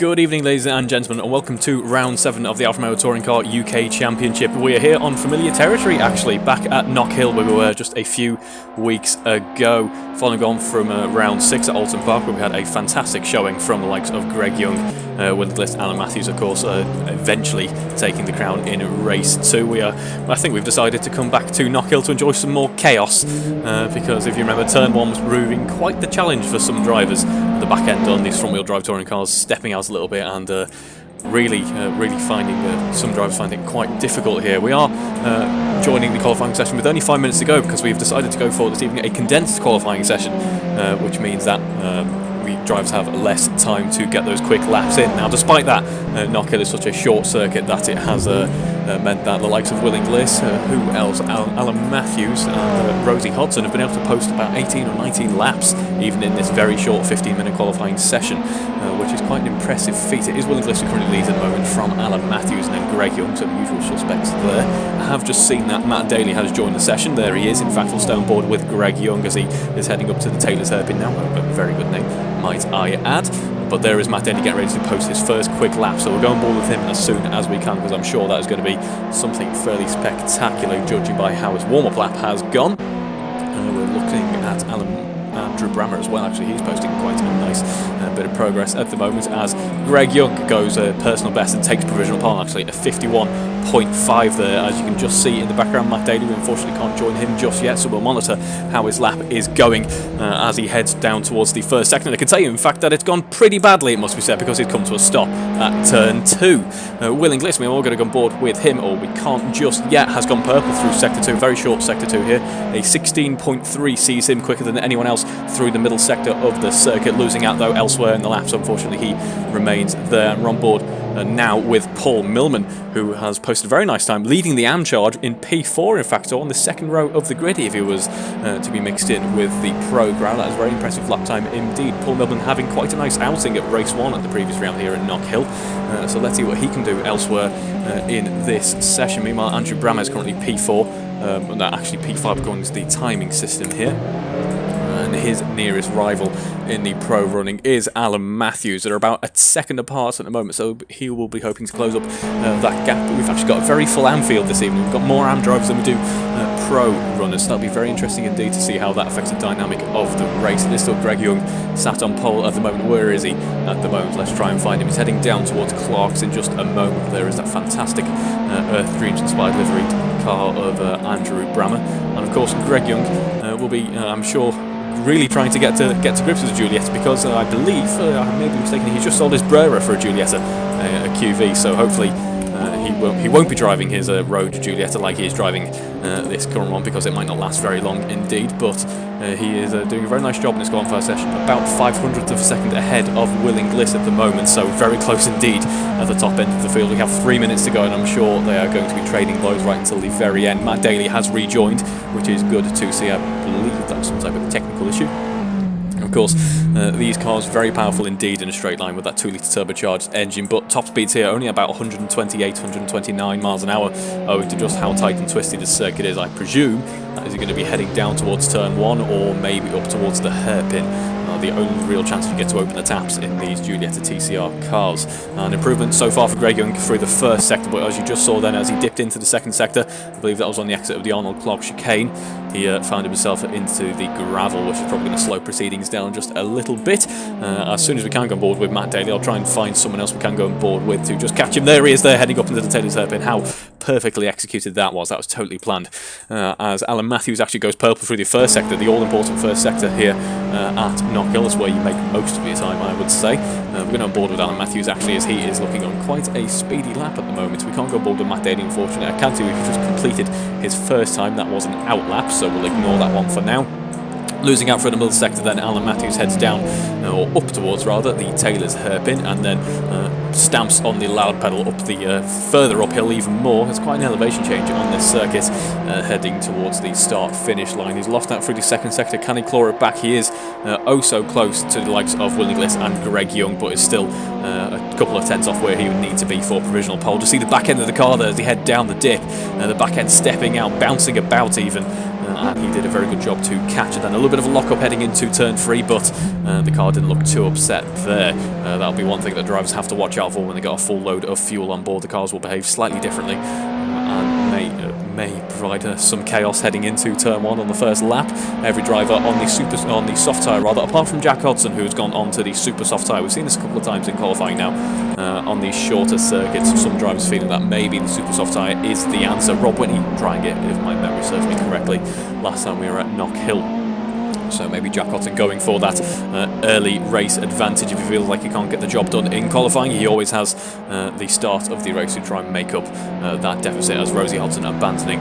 Good evening, ladies and gentlemen, and welcome to round 7 of the Alfa Romeo Touring Car UK Championship. We are here on familiar territory, actually, back at Knockhill, where we were just a few weeks ago, following on from round 6 at Alton Park, where we had a fantastic showing from the likes of Greg Young, Winless, Alan Matthews, of course, eventually taking the crown in race 2. I think we've decided to come back to Knockhill to enjoy some more chaos, because if you remember, turn 1 was proving quite the challenge for some drivers at the back end on these front-wheel drive touring cars, stepping out a little bit and really finding some drivers finding it quite difficult here. We are joining the qualifying session with only 5 minutes to go, because we've decided to go for this evening a condensed qualifying session, which means that drivers have less time to get those quick laps in. Now, despite that, Knockhill is such a short circuit that it has meant that the likes of Will Inglis, who else, Alan Matthews and Rosie Hodson have been able to post about 18 or 19 laps, even in this very short 15-minute qualifying session, which is quite an impressive feat. It is Will Inglis who currently leads at the moment from Alan Matthews and then Greg Young, so the usual suspects there. I have just seen that Matt Daly has joined the session. There he is. In fact, we'll stay on board with Greg Young as he is heading up to the Taylor's Hairpin now. A very good name, might I add. But there is Matt Daly getting ready to post his first quick lap, so we'll go on board with him as soon as we can, because I'm sure that is going to be something fairly spectacular, judging by how his warm-up lap has gone. We're looking at Andrew Brammer as well. Actually, he's posting quite a nice bit of progress at the moment, as Greg Young goes personal best and takes provisional pole, actually, a 51.5 there. As you can just see in the background, Matt Daly, we unfortunately can't join him just yet, so we'll monitor how his lap is going as he heads down towards the first sector. I can tell you, in fact, that it's gone pretty badly, it must be said, because he's come to a stop at turn 2. Will Inglis, we're all going to go on board with him, or we can't just yet, has gone purple through sector 2, very short sector 2 here. A 16.3 sees him quicker than anyone else through the middle sector of the circuit, losing out though elsewhere in the laps. Unfortunately, he remains there. And we're on board now with Paul Millman, who has posted a very nice time, leading the AM charge in P4, in fact, on the second row of the grid if he was to be mixed in with the pro crowd. That is a very impressive lap time indeed. Paul Millman having quite a nice outing at race 1 at the previous round here at Knockhill, so let's see what he can do elsewhere in this session. Meanwhile, Andrew Brammer is currently P4, actually P5 according to the timing system here. And his nearest rival in the pro running is Alan Matthews. They're about a second apart at the moment, so he will be hoping to close up that gap. But we've actually got a very full AM field this evening. We've got more AM drivers than we do pro runners, so that'll be very interesting indeed to see how that affects the dynamic of the race. It is still Greg Young sat on pole at the moment. Where is he at the moment? Let's try and find him. He's heading down towards Clark's in just a moment. There is that fantastic Earth Dreams inspired liveried car of Andrew Brammer, and of course Greg Young will be, I'm sure, really trying to get to grips with Giulietta, because I believe, I may be mistaken, he's just sold his Brera for a Giulietta, a QV, so hopefully he won't be driving his road Giulietta like he is driving this current one, because it might not last very long indeed. But he is doing a very nice job in this qualifying session, about 500th of a second ahead of Will Inglis at the moment, so very close indeed at the top end of the field. We have 3 minutes to go, and I'm sure they are going to be trading blows right until the very end. Matt Daly has rejoined, which is good to see. I believe that's some type of technical issue. Of course, these cars very powerful indeed in a straight line with that 2-litre turbocharged engine, but top speeds here only about 128, 129 miles an hour, owing to just how tight and twisty the circuit is. I presume that is going to be heading down towards turn 1, or maybe up towards the hairpin. The only real chance you get to open the taps in these Giulietta TCR cars. An improvement so far for Greg Young through the first sector, but as you just saw then, as he dipped into the second sector, I believe that was on the exit of the Arnold Clark chicane, he found himself into the gravel, which is probably going to slow proceedings down just a little bit. As soon as we can go on board with Matt Daly, I'll try and find someone else we can go on board with to just catch him. There he is there, heading up into the Taylor's Hairpin. How perfectly executed that was. That was totally planned. As Alan Matthews actually goes purple through the first sector, the all-important first sector here at Knockhill. That's where you make most of your time, I would say. We're going on board with Alan Matthews actually, as he is looking on quite a speedy lap at the moment. We can't go on board with Matt Daly, unfortunately. I can see we've just completed his first time. That was an out lap, so we'll ignore that one for now. Losing out for the middle sector, then Alan Matthews heads down, or up towards rather, the Taylor's Hairpin, and then stamps on the loud pedal up the further uphill even more. It's quite an elevation change on this circuit, heading towards the start-finish line. He's lost out through the second sector. Can he claw it back? He is oh so close to the likes of Will Inglis and Greg Young, but is still a couple of tenths off where he would need to be for provisional pole. To see the back end of the car there as he head down the dip, the back end stepping out, bouncing about even and he did a very good job to catch it. Then a little bit of a lock-up heading into turn 3, but the car didn't look too upset there. That'll be one thing that drivers have to watch out for when they got a full load of fuel on board. The cars will behave slightly differently and may provide some chaos heading into turn 1 on the first lap. Every driver on the soft tyre, rather, apart from Jack Hodson, who's gone on to the super soft tyre. We've seen this a couple of times in qualifying now on these shorter circuits. Some drivers feeling that maybe the super soft tyre is the answer. Rob Whitney trying it, if my memory serves me correctly, last time we were at Knock Hill. So maybe Jack Hodson going for that early race advantage if he feels like he can't get the job done in qualifying. He always has the start of the race to try and make up that deficit, as Rosie Hodson abandoning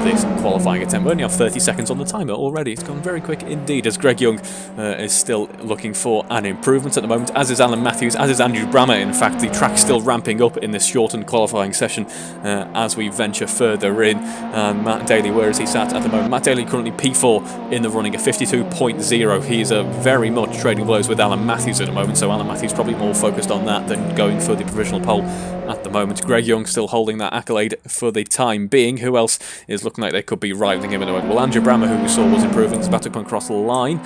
this qualifying attempt. We only have 30 seconds on the timer already. It's gone very quick indeed, as Greg Young is still looking for an improvement at the moment, as is Alan Matthews, as is Andrew Brammer. In fact, the track's still ramping up in this shortened qualifying session as we venture further in. Matt Daly, where is he sat at the moment? Matt Daly currently P4 in the running, a 52.0. He's very much trading blows with Alan Matthews at the moment, so Alan Matthews probably more focused on that than going for the provisional pole at the moment. Greg Young still holding that accolade for the time being. Who else is looking like they could be rivaling him in the moment? Well, Andrew Brammer, who we saw was improving, is about to come across the line.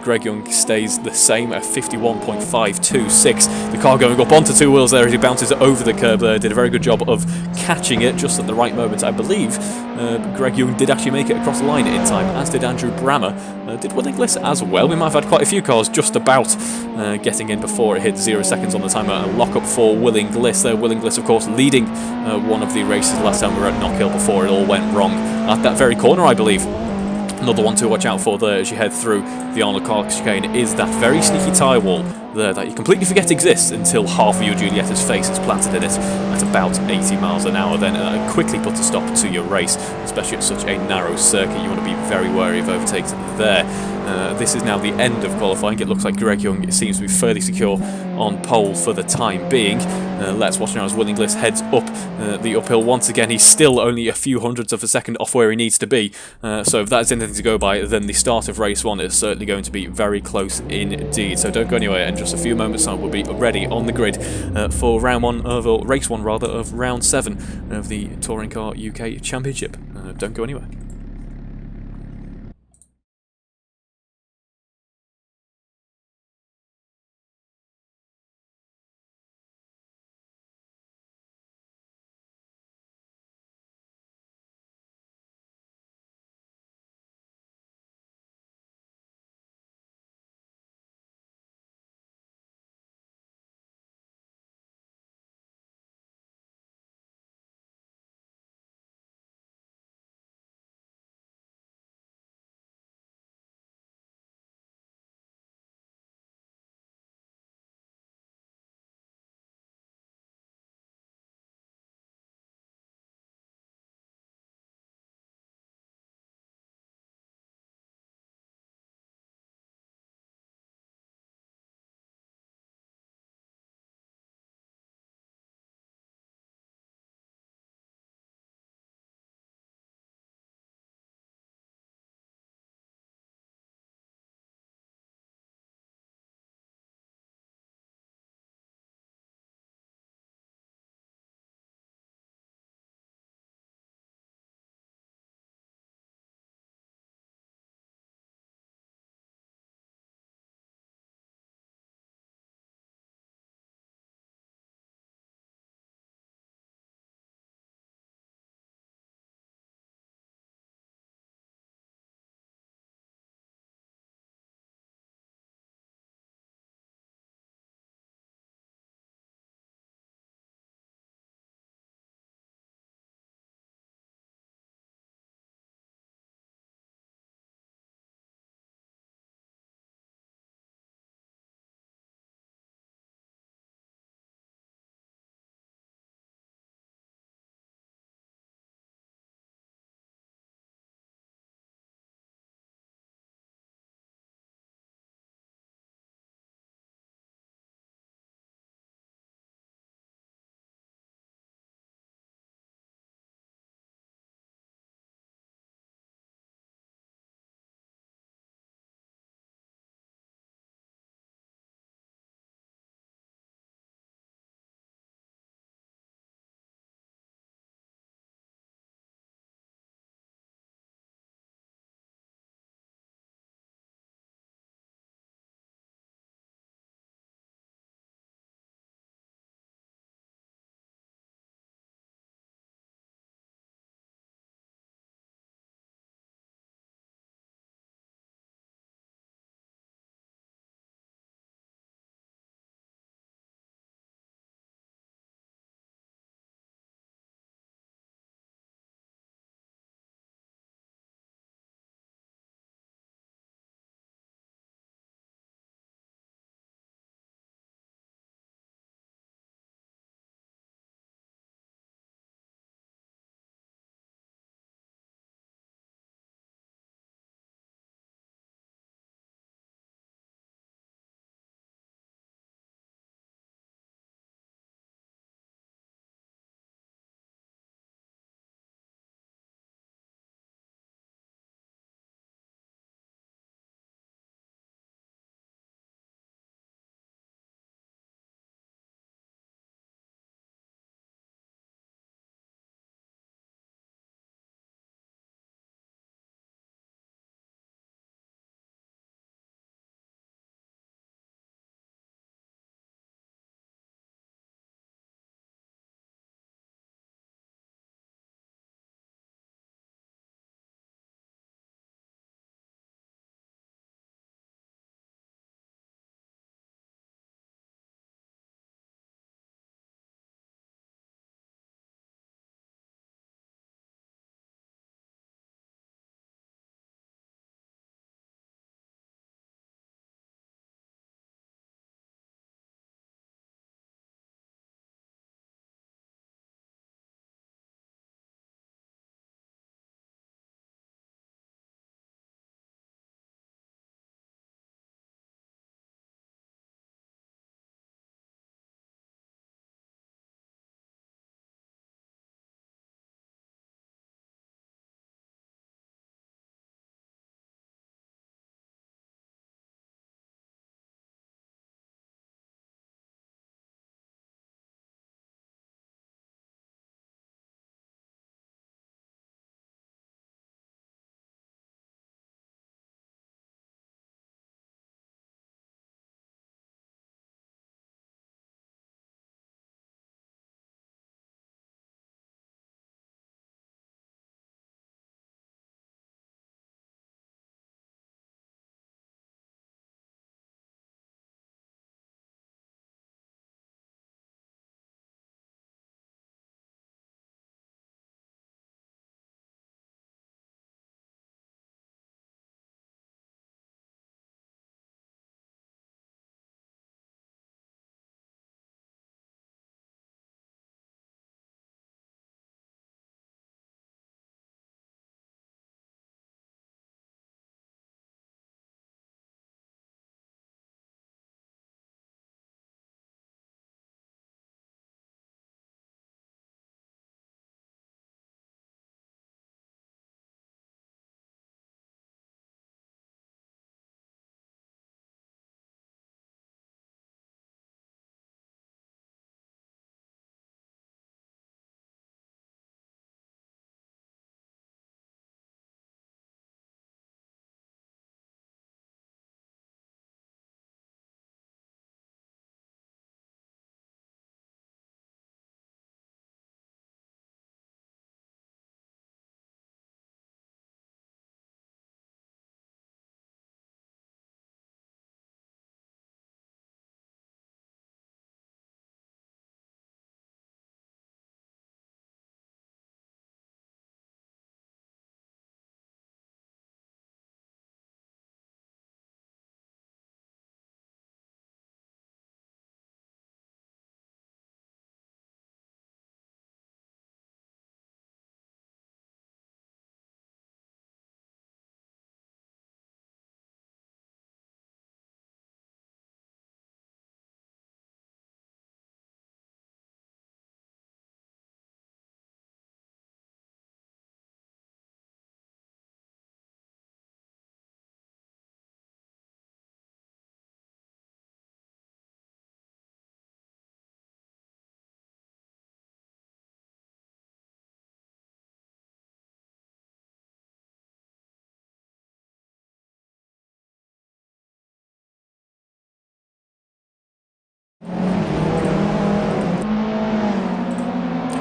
Greg Young stays the same at 51.526. The car going up onto two wheels there as he bounces over the curb there. Did a very good job of catching it just at the right moment. I believe Greg Young did actually make it across the line in time, as did Andrew Brammer. Did Willingliss as well. We might have had quite a few cars just about getting in before it hit 0 seconds on the timer. A lock up for Willingliss there. Willingliss, of course, leading one of the races last time we were at Knock Hill before it all went wrong at that very corner, I believe. Another one to watch out for there as you head through the Arnold Clark chicane is that very sneaky tyre wall there that you completely forget exists until half of your Giulietta's face is planted in it at about 80 miles an hour. Then quickly put a stop to your race, especially at such a narrow circuit. You want to be very wary of overtakes there. This is now the end of qualifying. It looks like Greg Young seems to be fairly secure on pole for the time being. Let's watch now as Willingliss heads up the uphill once again. He's still only a few hundredths of a second off where he needs to be. So if that's anything to go by, then the start of race 1 is certainly going to be very close indeed. So don't go anywhere. And just a few moments time we'll be ready on the grid for race 1 of round 7 of the Touring Car UK Championship. Don't go anywhere.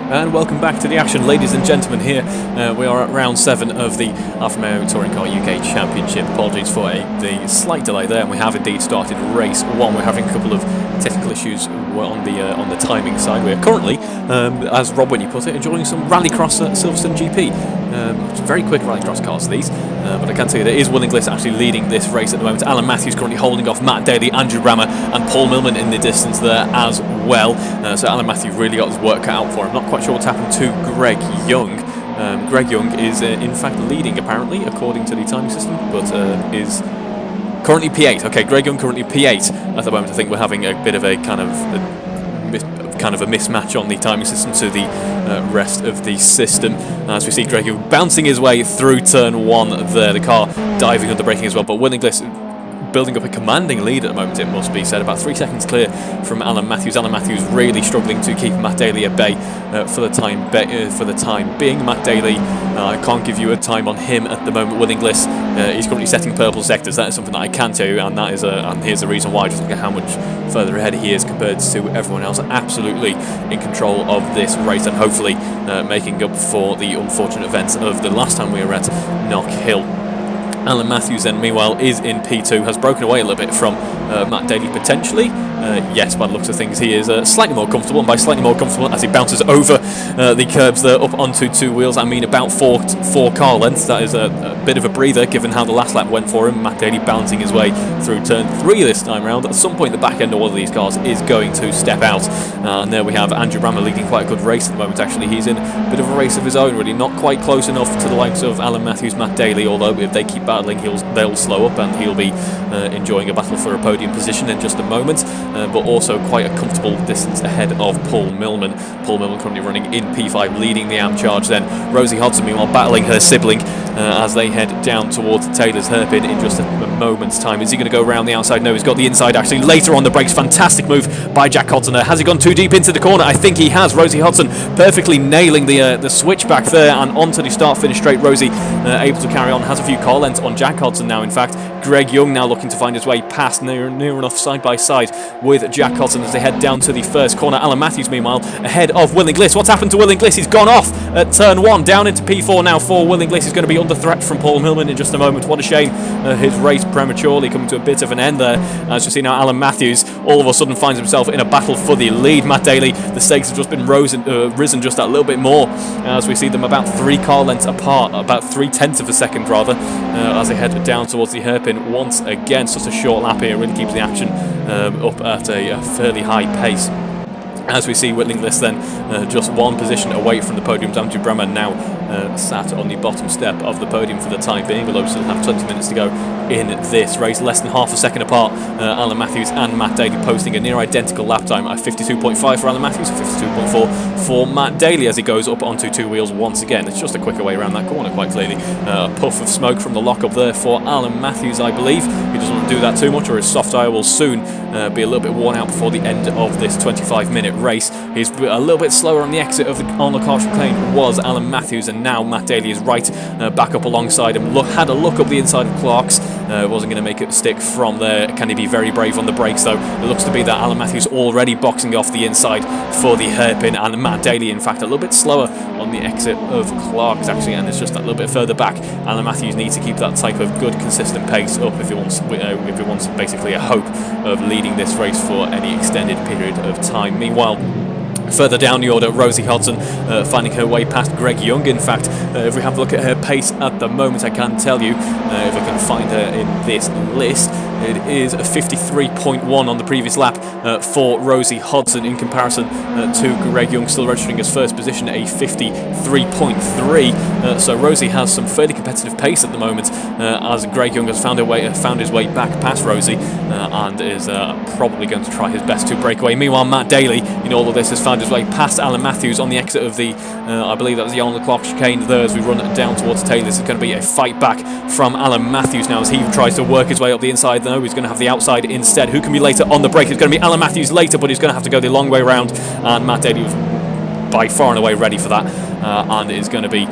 And welcome back to the action, ladies and gentlemen. Here we are at round 7 of the Alfa Romeo Touring Car UK Championship. Apologies for the slight delay there, and we have indeed started race 1. We're having a couple of technical issues on the timing side. We are currently, as Rob Whitney put it, enjoying some rallycross at Silverstone GP. Very quick rallycross cars, these. But I can tell you there is Will Inglis actually leading this race at the moment. Alan Matthews currently holding off Matt Daly, Andrew Brammer and Paul Millman in the distance there as well. So Alan Matthews really got his work cut out for him. Not quite sure what's happened to Greg Young. Greg Young is in fact leading apparently according to the timing system, but is currently P8. Okay, Greg Young currently P8 at the moment. I think we're having a bit of a kind of a mismatch on the timing system to the rest of the system. As we see Greg Young bouncing his way through turn 1 there, the car diving under braking as well, but Will Inglis building up a commanding lead at the moment, it must be said, about 3 seconds clear from Alan Matthews. Alan Matthews really struggling to keep Matt Daly at bay for the time being. Matt Daly, I can't give you a time on him at the moment. Will Inglis, he's currently setting purple sectors. That is something that I can tell you, and that is and here's the reason why. Just look at how much further ahead he is compared to everyone else. Absolutely in control of this race, and hopefully making up for the unfortunate events of the last time we were at Knock Hill. Alan Matthews then, meanwhile, is in P2, has broken away a little bit from Matt Daly potentially. Yes, by the looks of things, he is slightly more comfortable, and by slightly more comfortable, as he bounces over the curbs there up onto 2 wheels, I mean about 4 car lengths. That is a bit of a breather given how the last lap went for him. Matt Daly bouncing his way through turn 3 this time round. At some point, the back end of all of these cars is going to step out. And there we have Andrew Brammer leading quite a good race at the moment, actually. He's in a bit of a race of his own, really. Not quite close enough to the likes of Alan Matthews, Matt Daly, although if they keep battling, they'll slow up, and he'll be enjoying a battle for a podium position in just a moment, but also quite a comfortable distance ahead of Paul Millman. Paul Millman currently running in P5, leading the AM charge then. Rosie Hodson, meanwhile, battling her sibling as they head down towards Taylor's hairpin in just a moment's time. Is he going to go around the outside? No, he's got the inside actually. Later on the brakes, fantastic move by Jack Hodson there. Has he gone too deep into the corner? I think he has. Rosie Hodson perfectly nailing the switch back there and onto the start-finish straight. Rosie able to carry on, has a few car lengths on Jack Hodson now, in fact. Greg Young now looking to find his way past, near enough side by side with Jack Hodson as they head down to the first corner. Alan Matthews, meanwhile, ahead of Will Inglis. What's happened to Will Inglis? He's gone off at turn 1, down into P4 now for Will Inglis. He's going to be under threat from Paul Millman in just a moment. What a shame. His race prematurely coming to a bit of an end there. As you see now, Alan Matthews all of a sudden finds himself in a battle for the lead. Matt Daly, the stakes have just been risen just that little bit more as we see them about 3 car lengths apart, about 3/10 of a second rather, as they head down towards the hairpin once again. Such a short lap here, really keeps the action up at a fairly high pace. As we see Will Inglis then just 1 position away from the podium. Andrew Brammer now sat on the bottom step of the podium for the time being, although we still have 20 minutes to go in this race. Less than half a second apart, Alan Matthews and Matt Daly posting a near identical lap time at 52.5 for Alan Matthews and 52.4 for Matt Daly as he goes up onto 2 wheels once again. It's just a quicker way around that corner, quite clearly. A puff of smoke from the lockup there for Alan Matthews, I believe. He doesn't want to do that too much, or his soft tyre will soon be a little bit worn out before the end of this 25-minute race. He's a little bit slower on the exit of the Arnold Clarkson lane was Alan Matthews, and now Matt Daly is right back up alongside him. Had a look up the inside of Clark's. Wasn't going to make it stick from there. Can he be very brave on the brakes though? It looks to be that Alan Matthews already boxing off the inside for the hairpin, and Matt Daly in fact a little bit slower on the exit of Clark's actually, and it's just that little bit further back. Alan Matthews needs to keep that type of good consistent pace up if he wants basically a hope of leading this race for any extended period of time. Meanwhile, further down the order, Rosie Hodson finding her way past Greg Young. In fact, if we have a look at her pace at the moment, I can tell you, if I can find her in this list, it is a 53.1 on the previous lap for Rosie Hodson in comparison to Greg Young, still registering his first position at a 53.3. So Rosie has some fairly competitive pace at the moment as Greg Young has found his way back past Rosie and is probably going to try his best to break away. Meanwhile, Matt Daly in all of this has found his way past Alan Matthews on the exit of the, I believe that was the Arnold Clark chicane there as we run down towards Taylor. This is going to be a fight back from Alan Matthews now as he tries to work his way up the inside. No, he's going to have the outside instead. Who can be later on the break? It's going to be Alan Matthews later, but he's going to have to go the long way round, and Matt Daly was by far and away ready for that and is going to be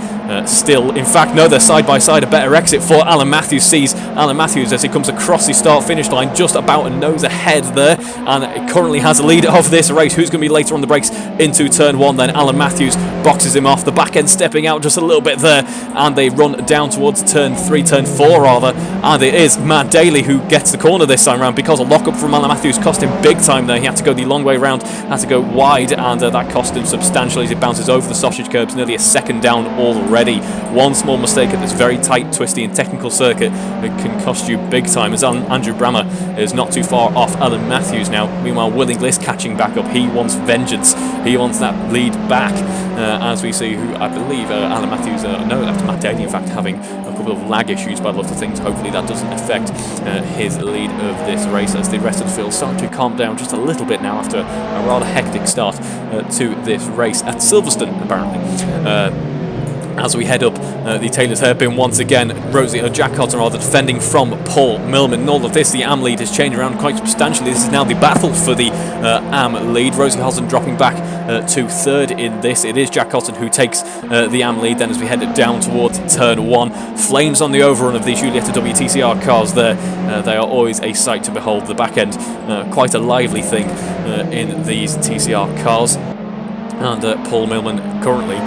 still, in fact, no, they're side by side. A better exit for Alan Matthews. Sees Alan Matthews as he comes across the start-finish line, just about a nose ahead there, and it currently has the lead of this race. Who's going to be later on the brakes into turn 1? Then Alan Matthews boxes him off, the back end stepping out just a little bit there, and they run down towards turn 4 rather, and it is Matt Daly who gets the corner this time round, because a lock-up from Alan Matthews cost him big time there. He had to go the long way round, had to go wide, and that cost him substantially as he bounces over the sausage curbs, nearly a second down already. One small mistake at this very tight, twisty and technical circuit can cost you big time, as Andrew Brammer is not too far off Alan Matthews now. Meanwhile, Will Inglis catching back up. He wants vengeance. He wants that lead back, as we see who I believe Alan Matthews, no, after Matt Daly in fact having a couple of lag issues by the lots of things. Hopefully that doesn't affect his lead of this race, as the rest of the field starting to calm down just a little bit now after a rather hectic start to this race at Silverstone apparently. As we head up the Taylor's Hairpin once again, Jack Cotton rather defending from Paul Millman. And all of this, the AM lead has changed around quite substantially. This is now the battle for the AM lead. Rosie Hosden dropping back to third in this. It is Jack Cotton who takes the AM lead then as we head down towards turn 1. Flames on the overrun of the Giulietta WTCR cars there. They are always a sight to behold. The back end, quite a lively thing in these TCR cars. And Paul Millman currently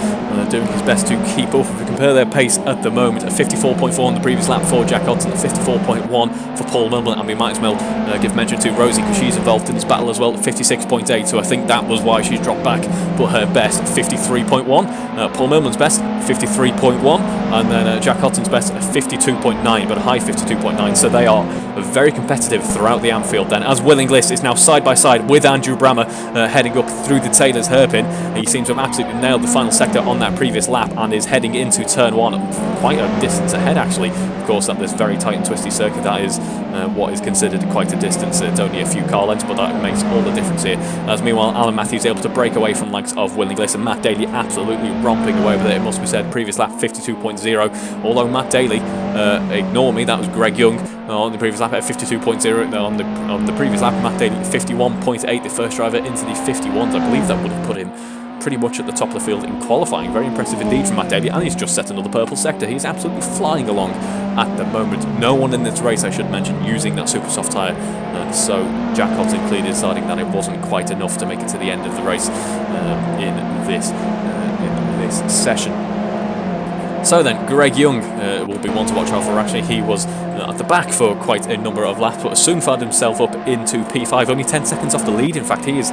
doing his best to keep up. If we compare their pace at the moment, a 54.4 on the previous lap for Jack Hodson, a 54.1 for Paul Millman, and we might as well give mention to Rosie because she's involved in this battle as well, 56.8, so I think that was why she's dropped back, but her best, 53.1, Paul Millman's best, 53.1, and then Jack Hodson's best, 52.9, but a high 52.9, so they are very competitive throughout the Anfield then, as Will Inglis is now side by side with Andrew Brammer heading up through the Taylor's Hairpin. He seems to have absolutely nailed the final sector on that previous lap and is heading into turn 1 quite a distance ahead actually. Of course, at this very tight and twisty circuit, that is what is considered quite a distance. It's only a few car lengths, but that makes all the difference here. As meanwhile, Alan Matthews able to break away from the likes of Will Inglis, and Matt Daly absolutely romping away with it, it must be said. Previous lap 52.0, although Matt Daly, ignore me, that was Greg Young on the previous lap at 52.0. On the previous lap, Matt Daly 51.8, the first driver into the 51s. I believe that would have put him pretty much at the top of the field in qualifying. Very impressive indeed from Matt Daly, and he's just set another purple sector. He's absolutely flying along at the moment. No one in this race, I should mention, using that super soft tyre, so Jack Hodson clearly deciding that it wasn't quite enough to make it to the end of the race in this session. So then, Greg Young will be one to watch out for. Actually, he was at the back for quite a number of laps, but soon found himself up into P5, only 10 seconds off the lead. In fact, he is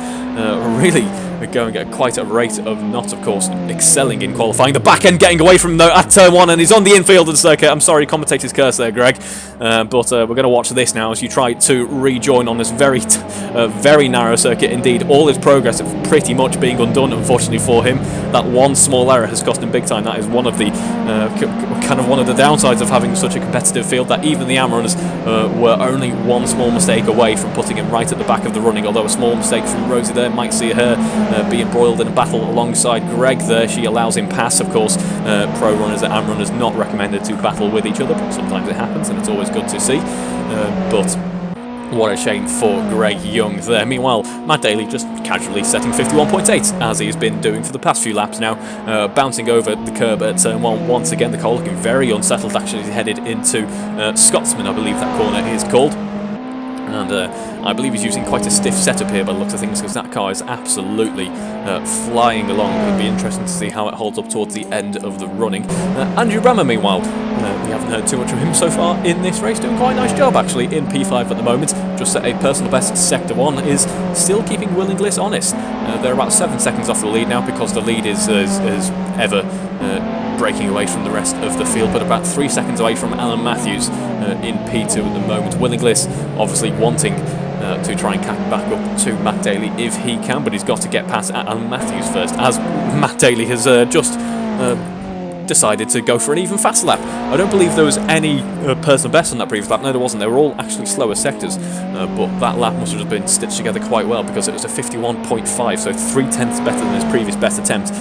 really going at quite a rate of knots, of course, excelling in qualifying. The back end getting away from at turn 1, and he's on the infield of the circuit. I'm sorry, commentator's curse there, Greg, but we're going to watch this now as you try to rejoin on this very narrow circuit indeed. All his progress pretty much being undone, unfortunately for him. That one small error has cost him big time. That is one of the one of the downsides of having such a competitive field, that even the AM runners were only one small mistake away from putting him right at the back of the running, although a small mistake from Rosie there might see her be embroiled in a battle alongside Greg there. She allows him pass, of course. Pro runners and AM runners not recommended to battle with each other, but sometimes it happens and it's always good to see. But what a shame for Greg Young there. Meanwhile, Matt Daly just casually setting 51.8, as he's been doing for the past few laps now, bouncing over the curb at turn 1 once again. The car looking very unsettled, actually, headed into Scotsman, I believe that corner is called. And I believe he's using quite a stiff setup here by the looks of things, because that car is absolutely flying along. It'll be interesting to see how it holds up towards the end of the running. Andrew Brammer, meanwhile, we haven't heard too much from him so far in this race, doing quite a nice job actually in P5 at the moment. Just set a personal best. Sector 1 is still keeping Will Inglis honest. They're about 7 seconds off the lead now, because the lead is ever breaking away from the rest of the field, but about 3 seconds away from Alan Matthews in P2 at the moment. Will Inglis obviously wanting to try and catch back up to Matt Daly if he can, but he's got to get past Alan Matthews first, as Matt Daly has just decided to go for an even faster lap. I don't believe there was any personal best on that previous lap. No, there wasn't. They were all actually slower sectors, but that lap must have just been stitched together quite well, because it was a 51.5, so 3/10 better than his previous best attempt.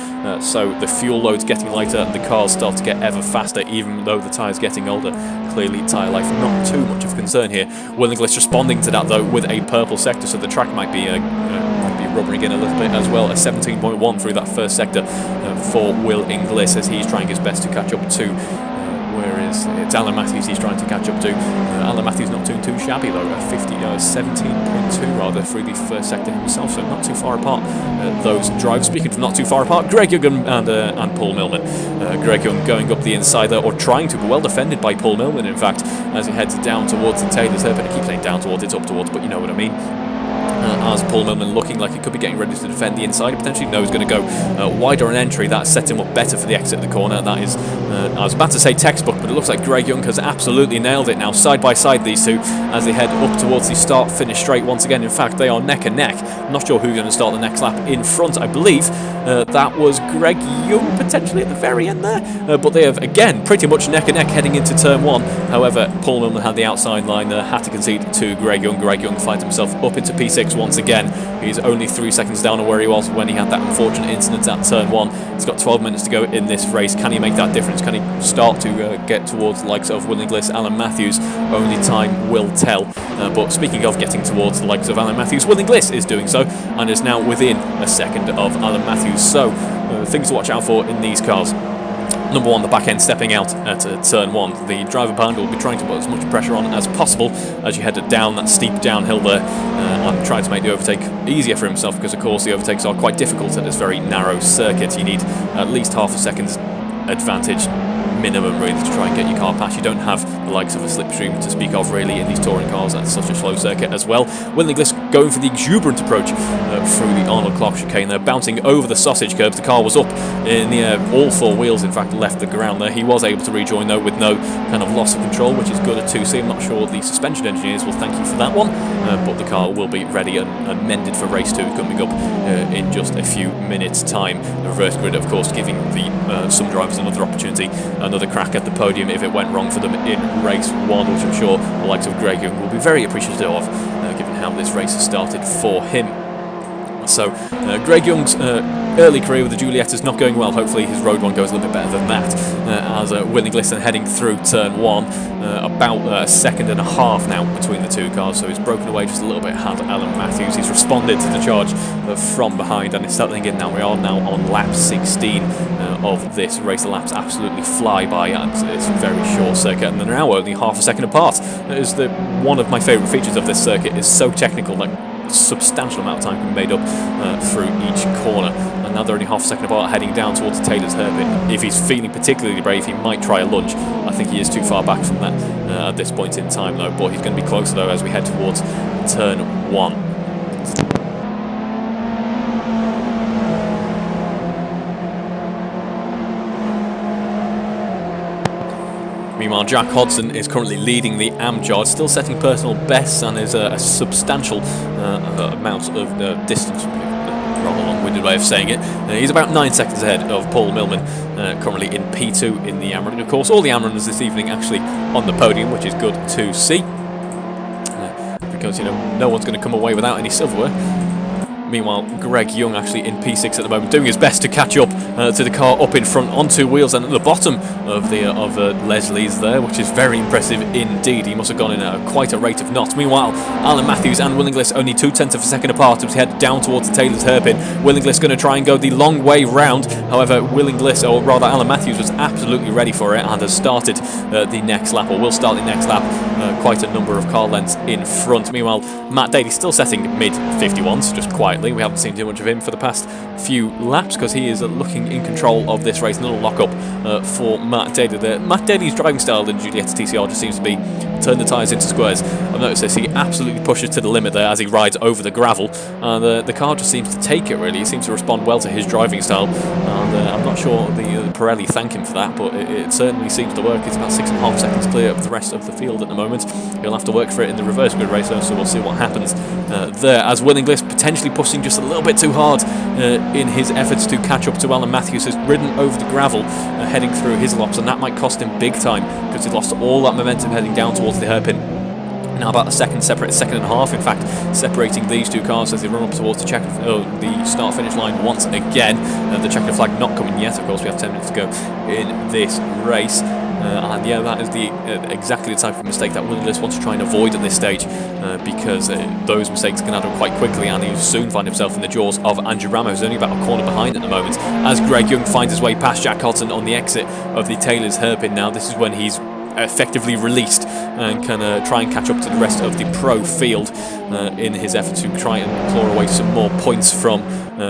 So the fuel load's getting lighter and the cars start to get ever faster, even though the tyre's getting older. Clearly, tyre life not too much of a concern here. Will Inglis responding to that though with a purple sector, so the track might be rubbering in a little bit as well. A 17.1 through that first sector for Will Inglis as he's trying his best to catch up to. It's Alan Matthews he's trying to catch up to. Alan Matthews not doing too shabby though, 17.2 rather through the first sector himself, so not too far apart those drives. Speaking of not too far apart, Greg Young and Paul Millman. Greg Young going up the inside there, or trying to, but well defended by Paul Millman in fact, as he heads down towards the Taylor's Hairpin. I keep saying down towards, it's up towards, but you know what I mean. As Paul Millman looking like he could be getting ready to defend the inside, potentially no, he's going to go wider on entry. That sets him up better for the exit of the corner. That is, I was about to say textbook, but it looks like Greg Young has absolutely nailed it now. Side by side these two as they head up towards the start-finish straight once again. In fact, they are neck and neck. I'm not sure who's going to start the next lap in front. I believe that was Greg Young potentially at the very end there, but they have again pretty much neck and neck heading into turn one. However, Paul Millman had the outside line there, had to concede to Greg Young. Greg Young finds himself up into P6 once again. He's only 3 seconds down on where he was when he had that unfortunate incident at turn one. He's got 12 minutes to go in this race. Can he make that difference? Can he start to get towards the likes of Will Inglis, Alan Matthews? Only time will tell. But speaking of getting towards the likes of Alan Matthews, Will Inglis is doing so and is now within a second of Alan Matthews. So things to watch out for in these cars. Number one, the back end stepping out at turn one. The driver behind will be trying to put as much pressure on as possible as you head down that steep downhill there and try to make the overtake easier for himself, because of course the overtakes are quite difficult at this very narrow circuit. You need at least half a second's advantage minimum really to try and get your car past. You don't have the likes of a slipstream to speak of really in these touring cars at such a slow circuit as well. Will Inglis going for the exuberant approach through the Arnold Clark chicane there, bouncing over the sausage curbs. The car was up in the air, all four wheels in fact left the ground there. He was able to rejoin though with no kind of loss of control, which is good at 2C. I'm not sure the suspension engineers will thank you for that one, but the car will be ready and mended for race 2 coming up in just a few minutes time. The reverse grid of course giving the some drivers another opportunity, another crack at the podium if it went wrong for them in race 1, which I'm sure the likes of Greg Young will be very appreciative of, given how this race has started for him. So Greg Young's early career with the Juliet is not going well. Hopefully his road one goes a little bit better than that, as Will Inglis heading through turn 1, about a second and a half now between the two cars, so he's broken away just a little bit. Had Alan Matthews, he's responded to the charge from behind and it's settling in now. We are now on lap 16 of this race. The laps absolutely fly by and it's a very short circuit, and they're now only half a second apart. It is one of my favourite features of this circuit. Is so technical that substantial amount of time can be made up through each corner, and now they're only half a second apart heading down towards the Taylor's Hairpin. If he's feeling particularly brave, he might try a lunge. I think he is too far back from that at this point in time though, but he's going to be closer though as we head towards turn 1. Meanwhile, Jack Hodson is currently leading the Amjar, still setting personal bests and is a substantial amount of distance, rather long-winded way of saying it. He's about 9 seconds ahead of Paul Millman, currently in P2 in the Amron. Of course, all the Amrons this evening actually on the podium, which is good to see, because you know no one's going to come away without any silverware. Meanwhile, Greg Young actually in P6 at the moment, doing his best to catch up to the car up in front on 2 wheels and at the bottom of Leslie's there, which is very impressive indeed. He must have gone in at quite a rate of knots. Meanwhile, Alan Matthews and Will Inglis only 0.2 of a second apart as we head down towards the Taylor's Hairpin. Will Inglis going to try and go the long way round. However, Will Inglis, or rather Alan Matthews, was absolutely ready for it and has started the next lap, or will start the next lap, quite a number of car lengths in front. Meanwhile, Matt Daly still setting mid-51s, just quietly. We haven't seen too much of him for the past few laps because he is looking in control of this race. Another lock-up for Matt Daly there. Matt Daly's driving style in Julietta TCR just seems to be turn the tyres into squares. I've noticed this. He absolutely pushes to the limit there as he rides over the gravel, and the car just seems to take it really. He seems to respond well to his driving style, and I'm not sure the Pirelli thank him for that, but it certainly seems to work. It's about 6.5 seconds clear of the rest of the field at the moment. He'll have to work for it in the reverse grid race, so we'll see what happens there, as Will Inglis potentially pushing just a little bit too hard in his efforts to catch up to Alan Matthews, has ridden over the gravel heading through his laps, and that might cost him big time because he lost all that momentum heading down towards the hairpin. Now about a second and a half in fact separating these two cars as they run up towards the start finish line once again. The checkered flag not coming yet, of course. We have 10 minutes to go in this race. and yeah, that is exactly the type of mistake that Willingless wants to try and avoid at this stage, because those mistakes can add up quite quickly, and he'll soon find himself in the jaws of Andrew Ramo, who's only about a corner behind at the moment, as Greg Young finds his way past Jack Hodson on the exit of the Taylor's hairpin. Now this is when he's effectively released and can try and catch up to the rest of the pro field in his effort to try and claw away some more points from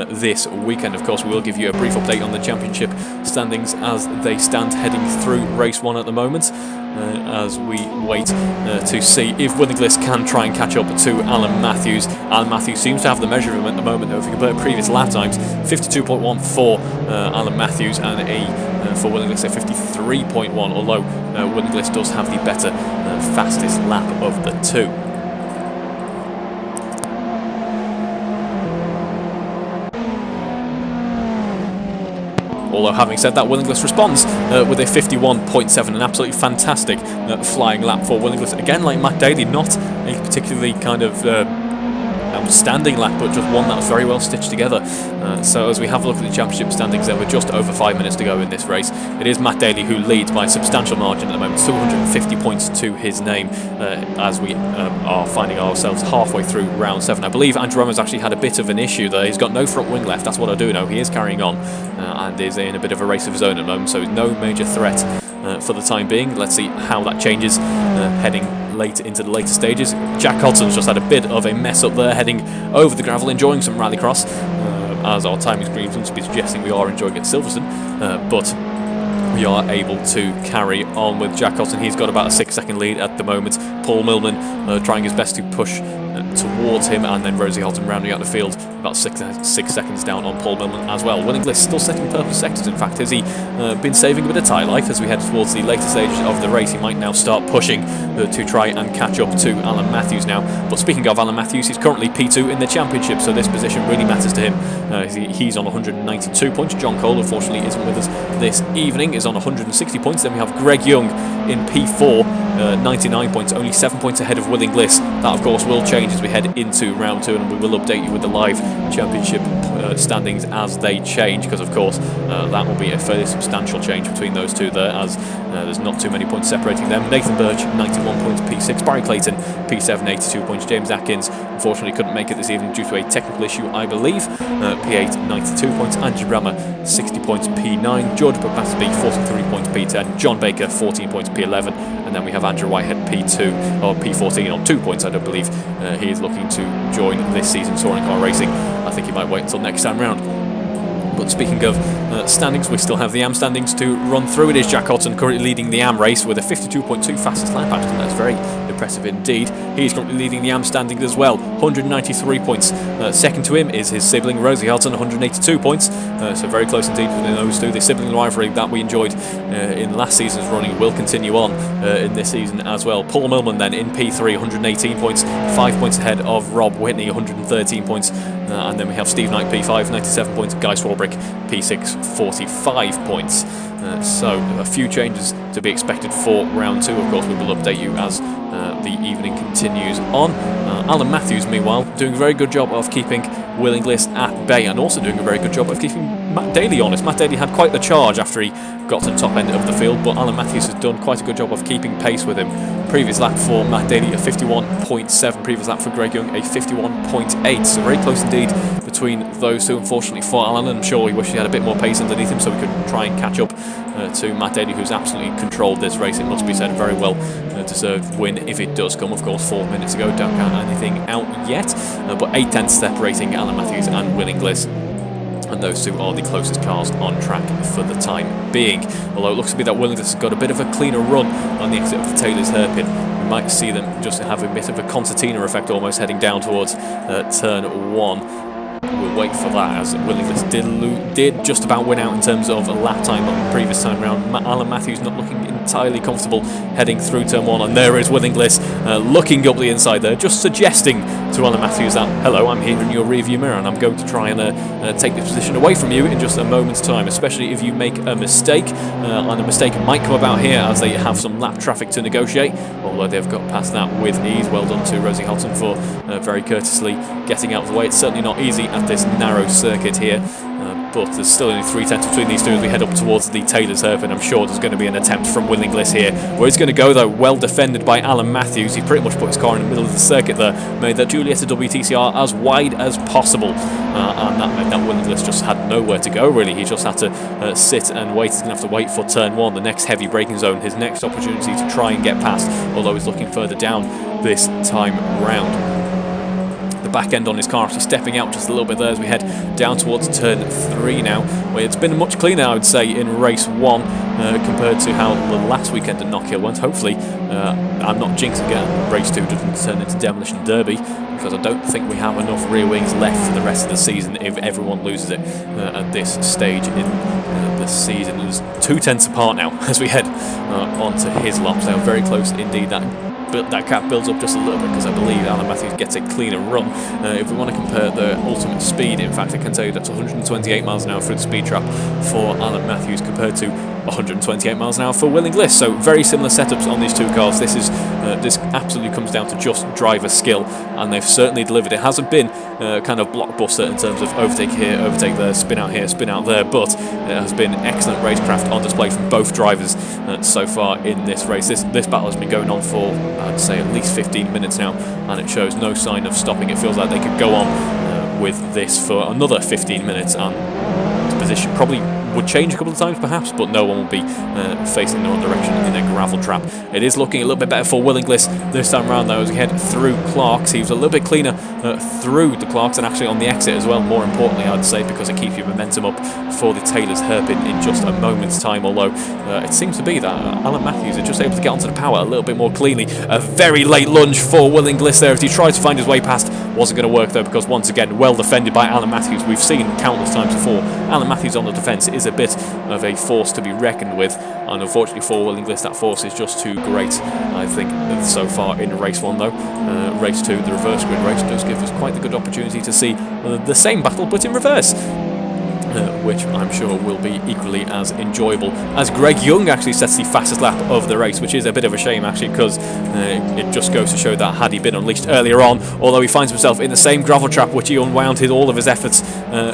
this weekend. Of course, we will give you a brief update on the championship standings as they stand heading through race 1 at the moment, as we wait to see if Willingless can try and catch up to Alan Matthews. Alan Matthews seems to have the measure of him at the moment, though. If you compare previous lap times, 52.1 for Alan Matthews and for Willingless a 53.1, although Willingless does have the better fastest lap of the two. Although, having said that, Willingless responds with a 51.7, an absolutely fantastic flying lap for Willingless. Again, like Matt Daly, not a particularly kind of outstanding lap, but just one that was very well stitched together. So as we have a look at the championship standings, there were just over 5 minutes to go in this race. It is Matt Daly who leads by a substantial margin at the moment, 250 points to his name, as we are finding ourselves halfway through round 7. I believe Andrew Romo's actually had a bit of an issue there. He's got no front wing left, that's what I do know. He is carrying on and is in a bit of a race of his own at the moment, so no major threat for the time being. Let's see how that changes heading later into the later stages. Jack Hodson's just had a bit of a mess up there, heading over the gravel, enjoying some rallycross, as our timing screen seems to be suggesting we are enjoying at Silverstone, but we are able to carry on with Jack Hodson. He's got about a 6-second lead at the moment. Paul Millman trying his best to push towards him, and then Rosie Hodson rounding out the field about 6 seconds down on Paul Millman as well. Willingless still setting purple sectors. In fact, has he been saving a bit of tyre life as we head towards the later stages of the race? He might now start pushing to try and catch up to Alan Matthews now. But speaking of Alan Matthews, he's currently P2 in the championship, so this position really matters to him. He's on 192 points. John Cole, unfortunately, isn't with us this evening, is on 160 points. Then we have Greg Young in P4, 99 points, only 7 points ahead of Willingless. That, of course, will change as we head into round 2, and we will update you with the live championship standings as they change, because, of course, that will be a fairly substantial change between those two there, as there's not too many points separating them. Nathan Birch, 91 points, P6. Barry Clayton, P7, 82 points. James Atkins, unfortunately, couldn't make it this evening due to a technical issue, I believe. P8, 92 points. Andrew Rammer, 60 points, P9. George Batterby, 43 points, P10. John Baker, 14 points, P11. And then we have Andrew Whitehead, P2, or P14 on 2 points, I don't believe. He is looking to join this season's touring car racing. I think he might wait until next time round. But speaking of standings, we still have the AM standings to run through. It is Jack Hodson currently leading the AM race with a 52.2 fastest lap. Actually, that's very impressive indeed. He's currently leading the AM standings as well, 193 points. Second to him is his sibling Rosie Hodson, 182 points. So very close indeed between those two. The sibling rivalry that we enjoyed in last season's running will continue on in this season as well. Paul Millman then in P3, 118 points, 5 points ahead of Rob Whitney, 113 points. And then we have Steve Knight, P5, 97 points. Guy Swarbrick, P6, 45 points. So a few changes to be expected for round 2. Of course, we will update you as the evening continues on. Alan Matthews, meanwhile, doing a very good job of keeping Willingless at bay, and also doing a very good job of keeping Matt Daly honest. Matt Daly had quite the charge after he got to the top end of the field, but Alan Matthews has done quite a good job of keeping pace with him. Previous lap for Matt Daly, a 51.7. Previous lap for Greg Young, a 51.8. So very close indeed between those two. Unfortunately for Alan, I'm sure he wished he had a bit more pace underneath him so he could try and catch up to Matt Daly, who's absolutely controlled this race. It must be said, a very well deserved win if it does come. Of course, 4 minutes ago, don't count anything out yet, but 8/10 separating Alan Matthews and Willingless. And those two are the closest cars on track for the time being. Although it looks to be that Willingless has got a bit of a cleaner run on the exit of the Taylor's hairpin. We might see them just have a bit of a concertina effect almost heading down towards turn 1. We'll wait for that, as Willingless did just about win out in terms of a lap time on the previous time round. Alan Matthews not looking entirely comfortable heading through turn 1, and there is Willingless looking up the inside there, just suggesting to Alan Matthews that, hello, I'm here in your rearview mirror and I'm going to try and take this position away from you in just a moment's time, especially if you make a mistake. And a mistake might come about here as they have some lap traffic to negotiate, although they've got past that with ease. Well done to Rosie Hodson for very courteously getting out of the way. It's certainly not easy at this narrow circuit here. but there's still only 3/10 between these two as we head up towards the Taylor's Hairpin. I'm sure there's going to be an attempt from Willingliss here, where he's going to go though, well defended by Alan Matthews. He pretty much put his car in the middle of the circuit there, made that Giulietta WTCR as wide as possible, and that meant that Willingliss just had nowhere to go really. He just had to sit and wait. He's going to have to wait for turn 1, the next heavy braking zone, his next opportunity to try and get past, although he's looking further down this time round. The back end on his car actually stepping out just a little bit there as we head down towards turn 3 now, where it's been much cleaner, I would say, in race 1 compared to how the last weekend at Knockhill went. Hopefully, I'm not jinxing again. Race 2 doesn't turn into Demolition Derby, because I don't think we have enough rear wings left for the rest of the season if everyone loses it at this stage in the season. It's 2 tenths apart now as we head onto his laps. They are very close indeed. That gap builds up just a little bit because I believe Alan Matthews gets a cleaner run. If we want to compare the ultimate speed, in fact, I can tell you that's 128 miles an hour through the speed trap for Alan Matthews compared to 128 miles an hour for Willingliss. So very similar setups on these two cars. This absolutely comes down to just driver skill, and they've certainly delivered. It hasn't been kind of blockbuster in terms of overtake here, overtake there, spin out here, spin out there, but it has been excellent racecraft on display from both drivers so far in this race. This battle has been going on for, I'd say, at least 15 minutes now, and it shows no sign of stopping. It feels like they could go on with this for another 15 minutes, and the position probably would change a couple of times perhaps, but no one will be facing the wrong direction in a gravel trap. It is looking a little bit better for Willingliss this time around though as we head through Clarks. He was a little bit cleaner through the Clarks and actually on the exit as well, more importantly I'd say, because it keeps your momentum up for the Taylor's Hairpin in just a moment's time, although it seems to be that Alan Matthews is just able to get onto the power a little bit more cleanly. A very late lunge for Willingliss there as he tried to find his way past. Wasn't going to work though, because once again well defended by Alan Matthews. We've seen countless times before Alan Matthews on the defence is a bit of a force to be reckoned with, and unfortunately for Willingliss that force is just too great, I think, so far in race 1 though. Race 2, the reverse grid race, does give us quite a good opportunity to see the same battle but in reverse, which I'm sure will be equally as enjoyable, as Greg Young actually sets the fastest lap of the race, which is a bit of a shame actually, because it just goes to show that had he been unleashed earlier on, although he finds himself in the same gravel trap which he unwound all of his efforts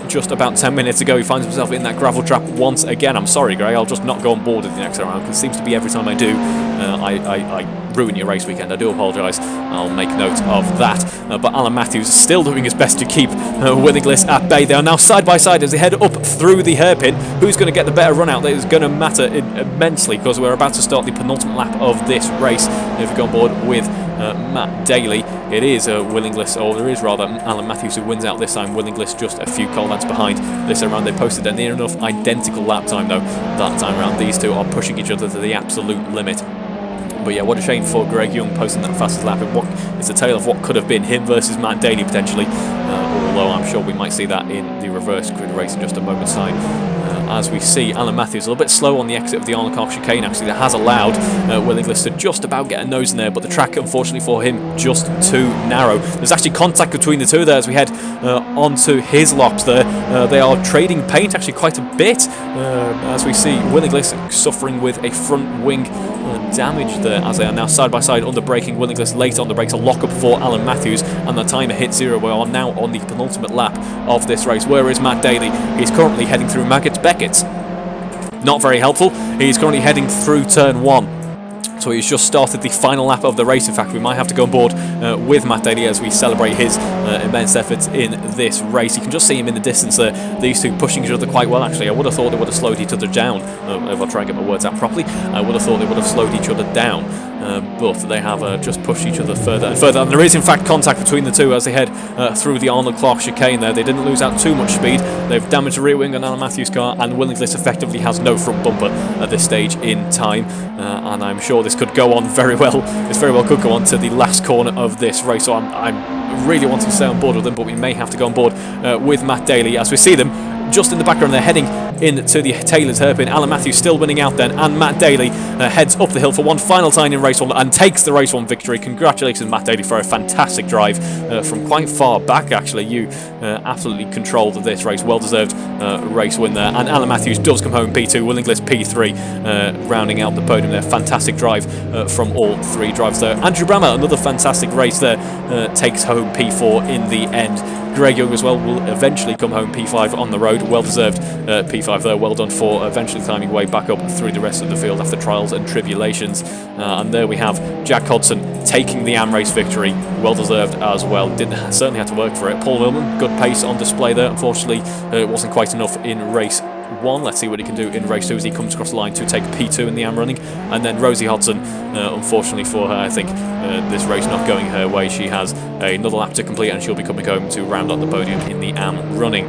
just about 10 minutes ago, he finds himself in that gravel trap once again. I'm sorry Greg, I'll just not go on board in the next round, because it seems to be every time I do I ruin your race weekend. I do apologise, I'll make note of that. But Alan Matthews is still doing his best to keep Willingliss at bay. They are now side by side as they head up through the hairpin. Who's going to get the better run out? That is going to matter immensely, because we're about to start the penultimate lap of this race. If we go on board with Matt Daly, it is Willingliss, or there is rather Alan Matthews who wins out this time. Willingliss just a few car lengths behind. This time around they posted a near enough identical lap time though. That time around these two are pushing each other to the absolute limit. But yeah, what a shame for Greg Young posting that fastest lap. It's a tale of what could have been him versus Matt Daly potentially, although I'm sure we might see that in the reverse grid race in just a moment's time. As we see Alan Matthews a little bit slow on the exit of the Arnold Clark chicane actually, that has allowed Willingliss to just about get a nose in there, but the track unfortunately for him just too narrow. There's actually contact between the two there as we head onto his laps there. They are trading paint actually quite a bit, as we see Willingliss suffering with a front wing damage there as they are now side by side under braking. Willingliss late on the brakes, a lock up for Alan Matthews, and the timer hit 0. We are now on the penultimate lap of this race. Where is Matt Daly? He's currently heading through Maggots Beckett. Not very helpful. He's currently heading through turn 1. So he's just started the final lap of the race. In fact, we might have to go on board with Matt Daly as we celebrate his immense efforts in this race. You can just see him in the distance there, these two pushing each other quite well actually. I would have thought they would have slowed each other down. If I'll try and get my words out properly, I would have thought they would have slowed each other down. But they have just pushed each other further and further, and there is in fact contact between the two as they head through the Arnold Clark chicane there. They didn't lose out too much speed. They've damaged the rear wing on Alan Matthews' car, and Willingliss effectively has no front bumper at this stage in time, and I'm sure this could go on very well. This very well could go on to the last corner of this race, so I'm really wanting to stay on board with them, but we may have to go on board with Matt Daly as we see them just in the background. They're heading into the Taylor's hairpin. Alan Matthews still winning out then, and Matt Daly heads up the hill for one final time in race 1 and takes the race 1 victory. Congratulations, Matt Daly, for a fantastic drive from quite far back, actually. You absolutely controlled this race. Well-deserved race win there. And Alan Matthews does come home P2, Will Inglis P3, rounding out the podium there. Fantastic drive from all 3 drivers there. Andrew Brammer, another fantastic race there, takes home P4 in the end. Greg Young as well will eventually come home P5 on the road. Well-deserved P5 there. Well done for eventually climbing way back up through the rest of the field after trials and tribulations. And there we have Jack Hodson taking the AM race victory. Well-deserved as well. Certainly had to work for it. Paul Millman, good pace on display there. Unfortunately, it wasn't quite enough in race 1. Let's see what he can do in race 2 as he comes across the line to take P2 in the AM running. And then Rosie Hodson, unfortunately for her, I think this race not going her way. She has another lap to complete and she'll be coming home to round up the podium in the AM running.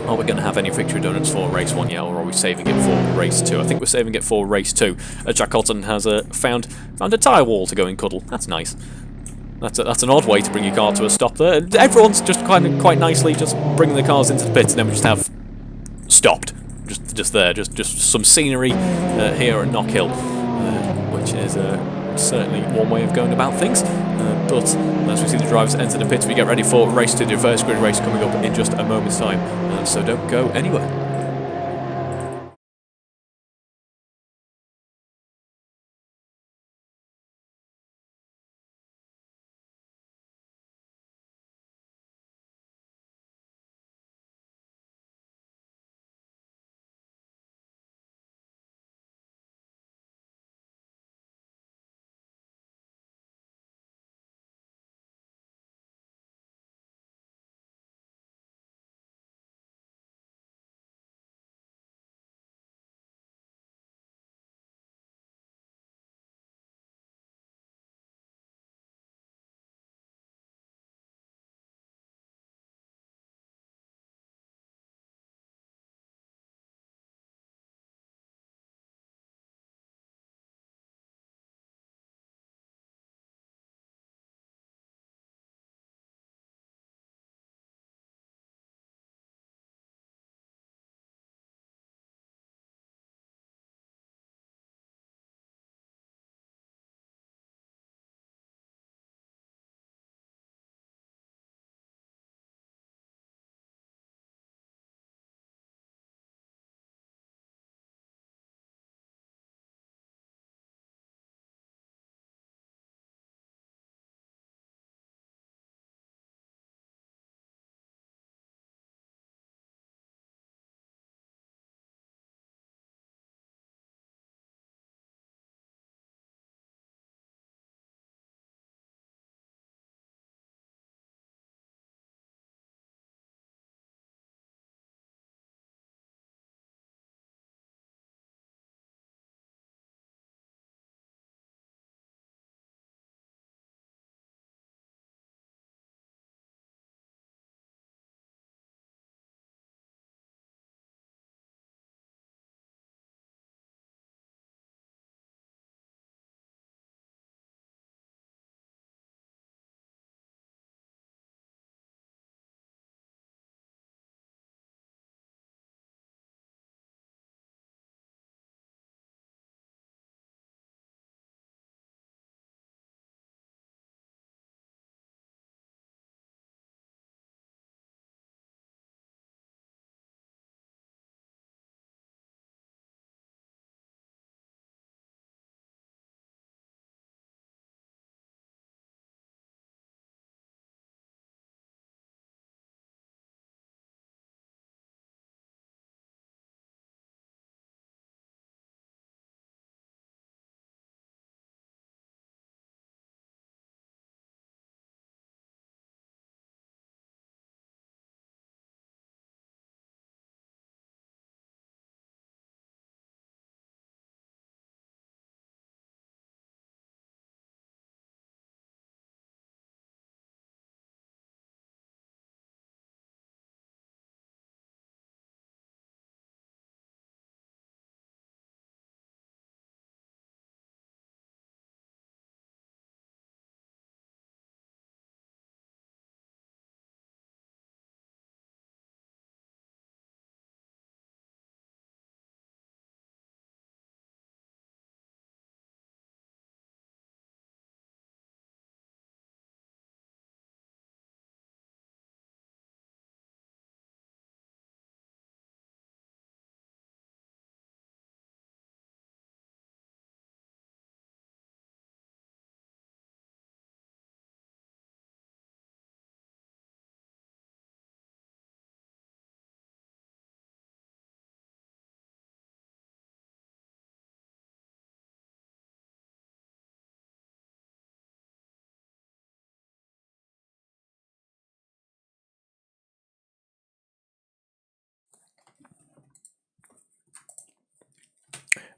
Are we going to have any victory donuts for race 1 yet, or are we saving it for race 2? I think we're saving it for race 2. Jack Hodson has found a tyre wall to go and cuddle. That's nice. That's an odd way to bring your car to a stop there. Everyone's just quite nicely just bringing the cars into the pits, and then we just have stopped. Just there, just some scenery here at Knock Hill, which is certainly one way of going about things. But as we see the drivers enter the pits, we get ready for race 2, the first grid race coming up in just a moment's time. So don't go anywhere.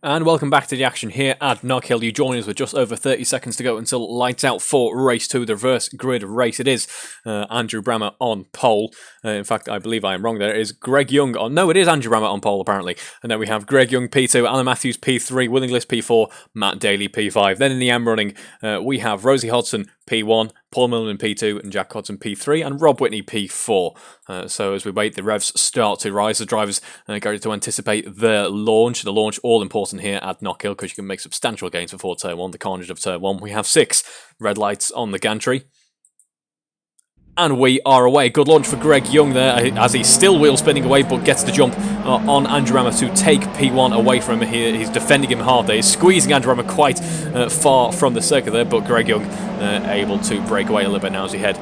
And welcome back to the action here at Knock Hill. You join us with just over 30 seconds to go until lights out for race 2, the reverse grid race. It is Andrew Brammer on pole. In fact, I believe I am wrong there. It is Greg Young on... No, it is Andrew Brammer on pole, apparently. And then we have Greg Young P2, Alan Matthews P3, Will Inglis P4, Matt Daly P5. Then in the M running, we have Rosie Hodgson P1, Paul Millman P2, and Jack Hodson P3, and Rob Whitney P4. So as we wait, the revs start to rise. The drivers go to anticipate the launch. The launch, all important here at Knock Hill, because you can make substantial gains before turn 1, the carnage of turn 1. We have 6 red lights on the gantry. And we are away. Good launch for Greg Young there, as he's still wheel spinning away, but gets the jump on Andrew Brammer to take P1 away from him. He's defending him hard there. He's squeezing Andrew Brammer quite far from the circuit there, but Greg Young able to break away a little bit now as he head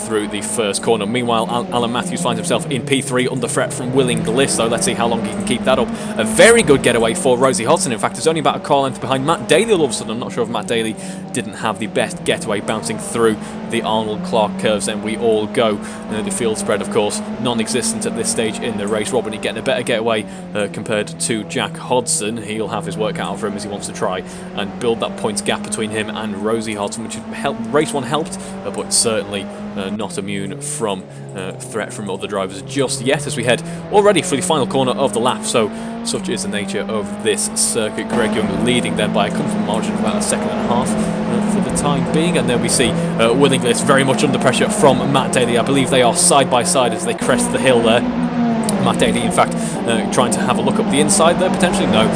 through the first corner. Meanwhile, Alan Matthews finds himself in P3 under threat from Will Inglis, so let's see how long he can keep that up. A very good getaway for Rosie Hodgson. In fact, it's only about a car length behind Matt Daly all of a sudden. I'm not sure if Matt Daly didn't have the best getaway, bouncing through the Arnold Clark curves, and we all go. The field spread, of course, non-existent at this stage in the race. Rob Whitney getting a better getaway compared to Jack Hodgson. He'll have his work cut out for him as he wants to try and build that points gap between him and Rosie Hodgson, which race 1 helped, but certainly not immune from threat from other drivers just yet, as we head already for the final corner of the lap. So such is the nature of this circuit. Greg Young leading then by a comfortable margin of about a second and a half for the time being. And then we see Will Inglis very much under pressure from Matt Daly. I believe they are side by side as they crest the hill there. Matt Daly, in fact, trying to have a look up the inside there, potentially. No,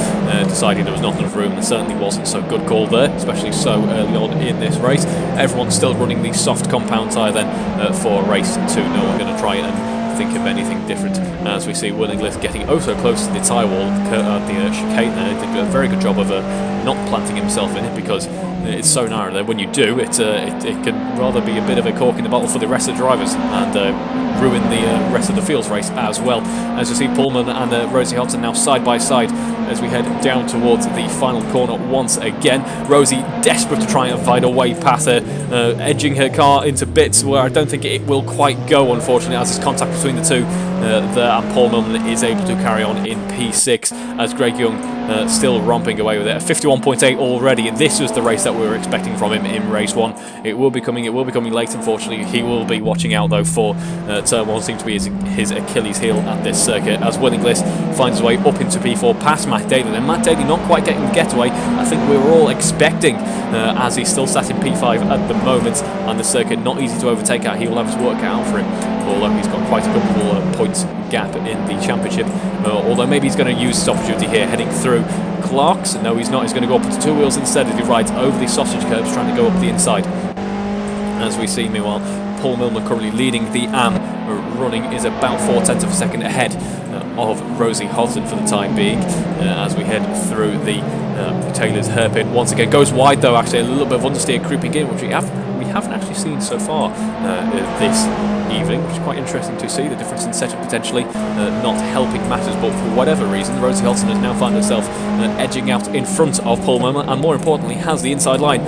deciding there was not enough room. There certainly wasn't, so good call there, especially so early on in this race. Everyone's still running the soft compound tyre then for race 2. No one going to try and think of anything different, as we see Will Inglis getting oh so close to the tyre wall at the chicane there. He did a very good job of not planting himself in it, because it's so narrow there. When you do, it can rather be a bit of a cork in the bottle for the rest of the drivers, and ruin the rest of the fields race as well. As you see, Pullman and Rosie Hodgson now side by side as we head down towards the final corner once again. Rosie desperate to try and find a way past her, edging her car into bits where I don't think it will quite go, unfortunately, as there's contact between the two there, and Paul Millman is able to carry on in P6 as Greg Young still romping away with it. 51.8 already. This was the race that we were expecting from him in race 1. It will be coming late, unfortunately. He will be watching out though for turn 1, seems to be his Achilles heel at this circuit, as Will Inglis finds his way up into P4 past Matt Daly. And Matt Daly not quite getting the getaway I think we were all expecting, as he's still sat in P5 at the moment, and the circuit not easy to overtake out. He will have his work out for him, although he's got quite a comfortable points gap in the championship. Although maybe he's going to use this opportunity here heading through Clark's. No, he's not. He's going to go up to 2 wheels instead as he rides over the sausage curbs, trying to go up the inside. As we see, meanwhile, Paul Millman currently leading the AM running is about 0.4 of a second ahead of Rosie Hodgson for the time being, as we head through the Taylor's hairpin. Once again goes wide though, actually a little bit of understeer creeping in, which we haven't actually seen so far this evening, which is quite interesting to see. The difference in setup potentially not helping matters, but for whatever reason Rosie Hodgson has now found herself edging out in front of Paul Millman, and more importantly has the inside line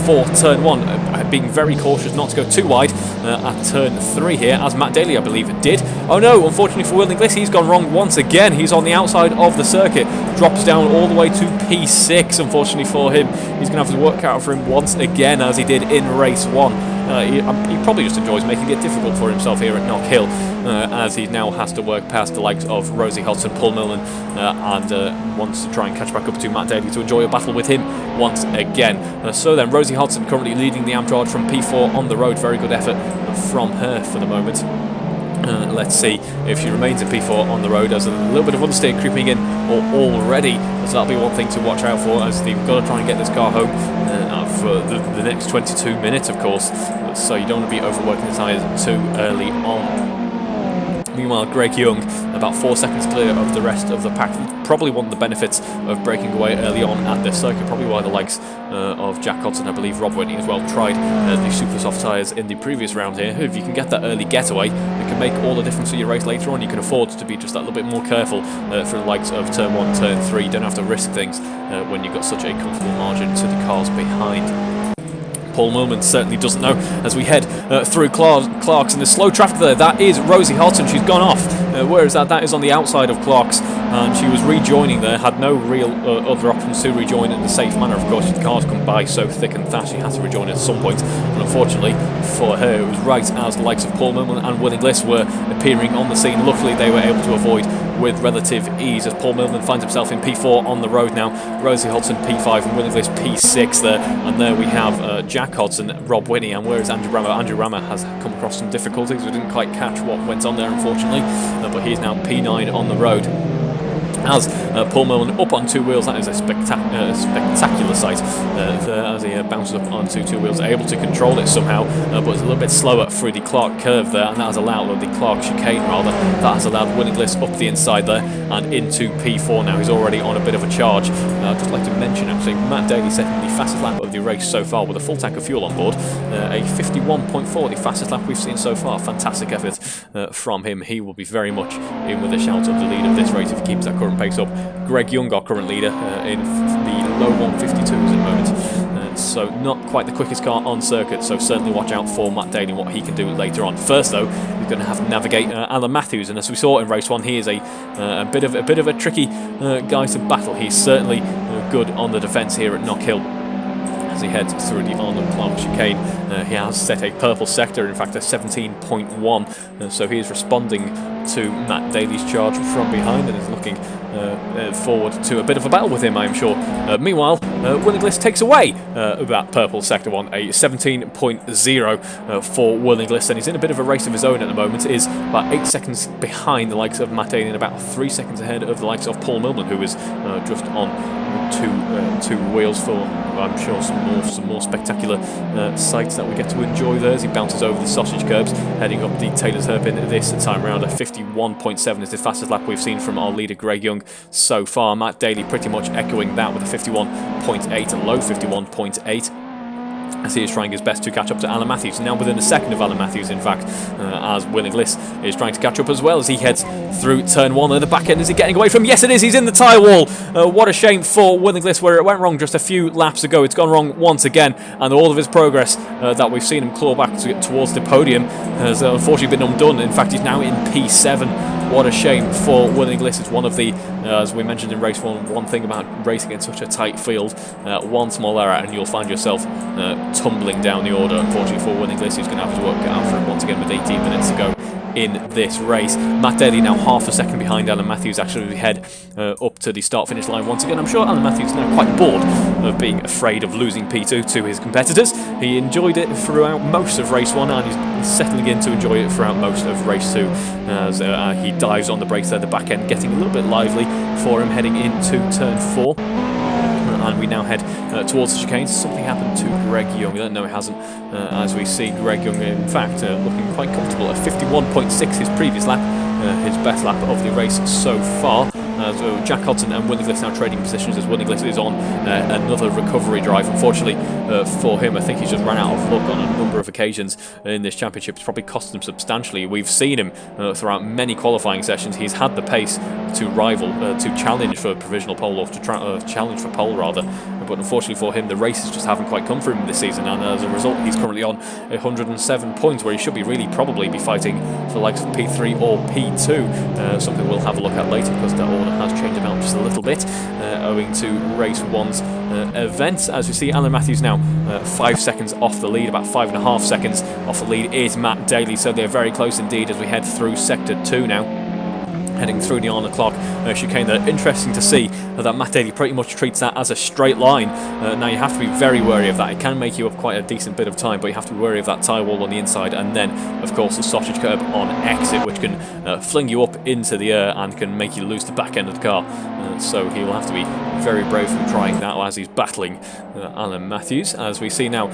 for turn 1, being very cautious not to go too wide at turn 3 here, as Matt Daly I believe did. Oh no, unfortunately for Will Inglis, he's gone wrong once again. He's on the outside of the circuit, drops down all the way to P6. Unfortunately for him, he's going to have to work out for him once again, as he did in race 1. He probably just enjoys making it difficult for himself here at Knock Hill, as he now has to work past the likes of Rosie Hodgson, Paul Millman, and wants to try and catch back up to Matt Daly to enjoy a battle with him once again. So then, Rosie Hodgson currently leading the Amtrad from P4 on the road. Very good effort from her for the moment. Let's see if she remains in P4 on the road, as a little bit of understeer creeping in already, so that'll be one thing to watch out for, as they've got to try and get this car home for the next 22 minutes, of course, so you don't want to be overworking the tyres too early on. Meanwhile, Greg Young about 4 seconds clear of the rest of the pack. Probably one of the benefits of breaking away early on at this circuit. Probably why the likes of Jack Hodson, I believe Rob Whitney as well, tried the super soft tyres in the previous round here. If you can get that early getaway, it can make all the difference to your race later on. You can afford to be just that little bit more careful for the likes of turn 1, turn 3. You don't have to risk things when you've got such a comfortable margin to the cars behind. Paul Millman certainly doesn't know as we head through Clark's, and there's slow traffic there. That is Rosie Hodson. She's gone off. Where is that? That is on the outside of Clark's, and she was rejoining there. Had no real other options to rejoin in a safe manner. Of course, the cars come by so thick and fast, she had to rejoin at some point. And unfortunately for her, it was right as the likes of Paul Millman and Willie Gliss were appearing on the scene. Luckily, they were able to avoid with relative ease as Paul Millman finds himself in P4 on the road now. Rosie Hodson P5 and Willie Gliss P6 there. And there we have Jack Hodson, Rob Whitney, and where is Andrew Rama? Andrew Rama has come across some difficulties. We didn't quite catch what went on there, unfortunately, but he's now P9 on the road. As Paul Millman up on two wheels, that is a spectacular sight as he bounces up onto two wheels, able to control it somehow, but it's a little bit slower through the Clark curve there, and that has allowed, or the Clark chicane rather, that has allowed Willie Gliss up the inside there and into P4 now. He's already on a bit of a charge. I'd just like to mention actually, Matt Daly setting the fastest lap of the race so far with a full tank of fuel on board, a 51.4, the fastest lap we've seen so far. Fantastic effort from him. He will be very much in with a shout of the lead of this race if he keeps that current pace up. Greg Young, our current leader, in the low 152s at the moment. So not quite the quickest car on circuit, so certainly watch out for Matt Daly and what he can do later on. First though, he's going to have to navigate Alan Matthews, and as we saw in race 1, he is a bit of a tricky guy to battle. He's certainly good on the defence here at Knock Hill. As he heads through the Arnold Clark chicane, he has set a purple sector, in fact a 17.1, so he is responding to Matt Daly's charge from behind and is looking forward to a bit of a battle with him, I'm sure. Meanwhile, Willie Gliss takes away that purple sector one, a 17.0 for Willie Gliss, and he's in a bit of a race of his own at the moment. Is about 8 seconds behind the likes of Matt Daly and about 3 seconds ahead of the likes of Paul Millman, who is just on two wheels for, I'm sure, some more spectacular sights that we get to enjoy there as he bounces over the sausage curbs, heading up the Taylor's hairpin this time around. A 51.7 is the fastest lap we've seen from our leader Greg Young so far. Matt Daly pretty much echoing that with a 51.8, a low 51.8. As he is trying his best to catch up to Alan Matthews. Now within a second of Alan Matthews, in fact, as Willie Gliss is trying to catch up as well as he heads through turn 1. At the back end, is he getting away from? Yes, it is. He's in the tyre wall. What a shame for Willie Gliss, where it went wrong just a few laps ago. It's gone wrong once again, and all of his progress that we've seen him claw back towards the podium has unfortunately been undone. In fact, he's now in P7. What a shame for Willie Gliss. It's one of the, as we mentioned in race 1, one thing about racing in such a tight field, one small error and you'll find yourself tumbling down the order. Unfortunately for Willie Gliss, he's going to have his work cut out for him once again with 18 minutes to go in this race. Matt Daly now half a second behind Alan Matthews. Actually, we head up to the start-finish line once again. I'm sure Alan Matthews is now quite bored of being afraid of losing P2 to his competitors. He enjoyed it throughout most of race 1 and he's settling in to enjoy it throughout most of race 2 as he dives on the brakes there, the back end getting a little bit lively for him heading into turn 4. And we now head towards the chicane. Something happened to Greg Young. No, it hasn't. As we see Greg Young, in fact, looking quite comfortable at 51.6, his previous lap, his best lap of the race so far. So Jack Hodson and Willie Gliss now trading positions as Willie Gliss is on another recovery drive. Unfortunately for him, I think he's just ran out of luck on a number of occasions in this championship. It's probably cost him substantially. We've seen him throughout many qualifying sessions. He's had the pace to rival, to challenge for provisional pole, or to challenge for pole rather. But unfortunately for him, the races just haven't quite come for him this season, and as a result, he's currently on 107 points, where he should be probably be fighting for the likes of P3 or P2. Something we'll have a look at later because that order has changed about just a little bit, owing to race 1's events. As we see, Alan Matthews now 5 seconds off the lead, about 5.5 seconds off the lead is Matt Daly, so they're very close indeed as we head through sector 2 now. Heading through the Arnold Clark chicane there. Interesting to see that Matt Daly pretty much treats that as a straight line. Now you have to be very wary of that. It can make you up quite a decent bit of time, but you have to be wary of that tyre wall on the inside, and then of course the sausage curb on exit, which can fling you up into the air and can make you lose the back end of the car. So he will have to be very brave in trying that as he's battling Alan Matthews. As we see now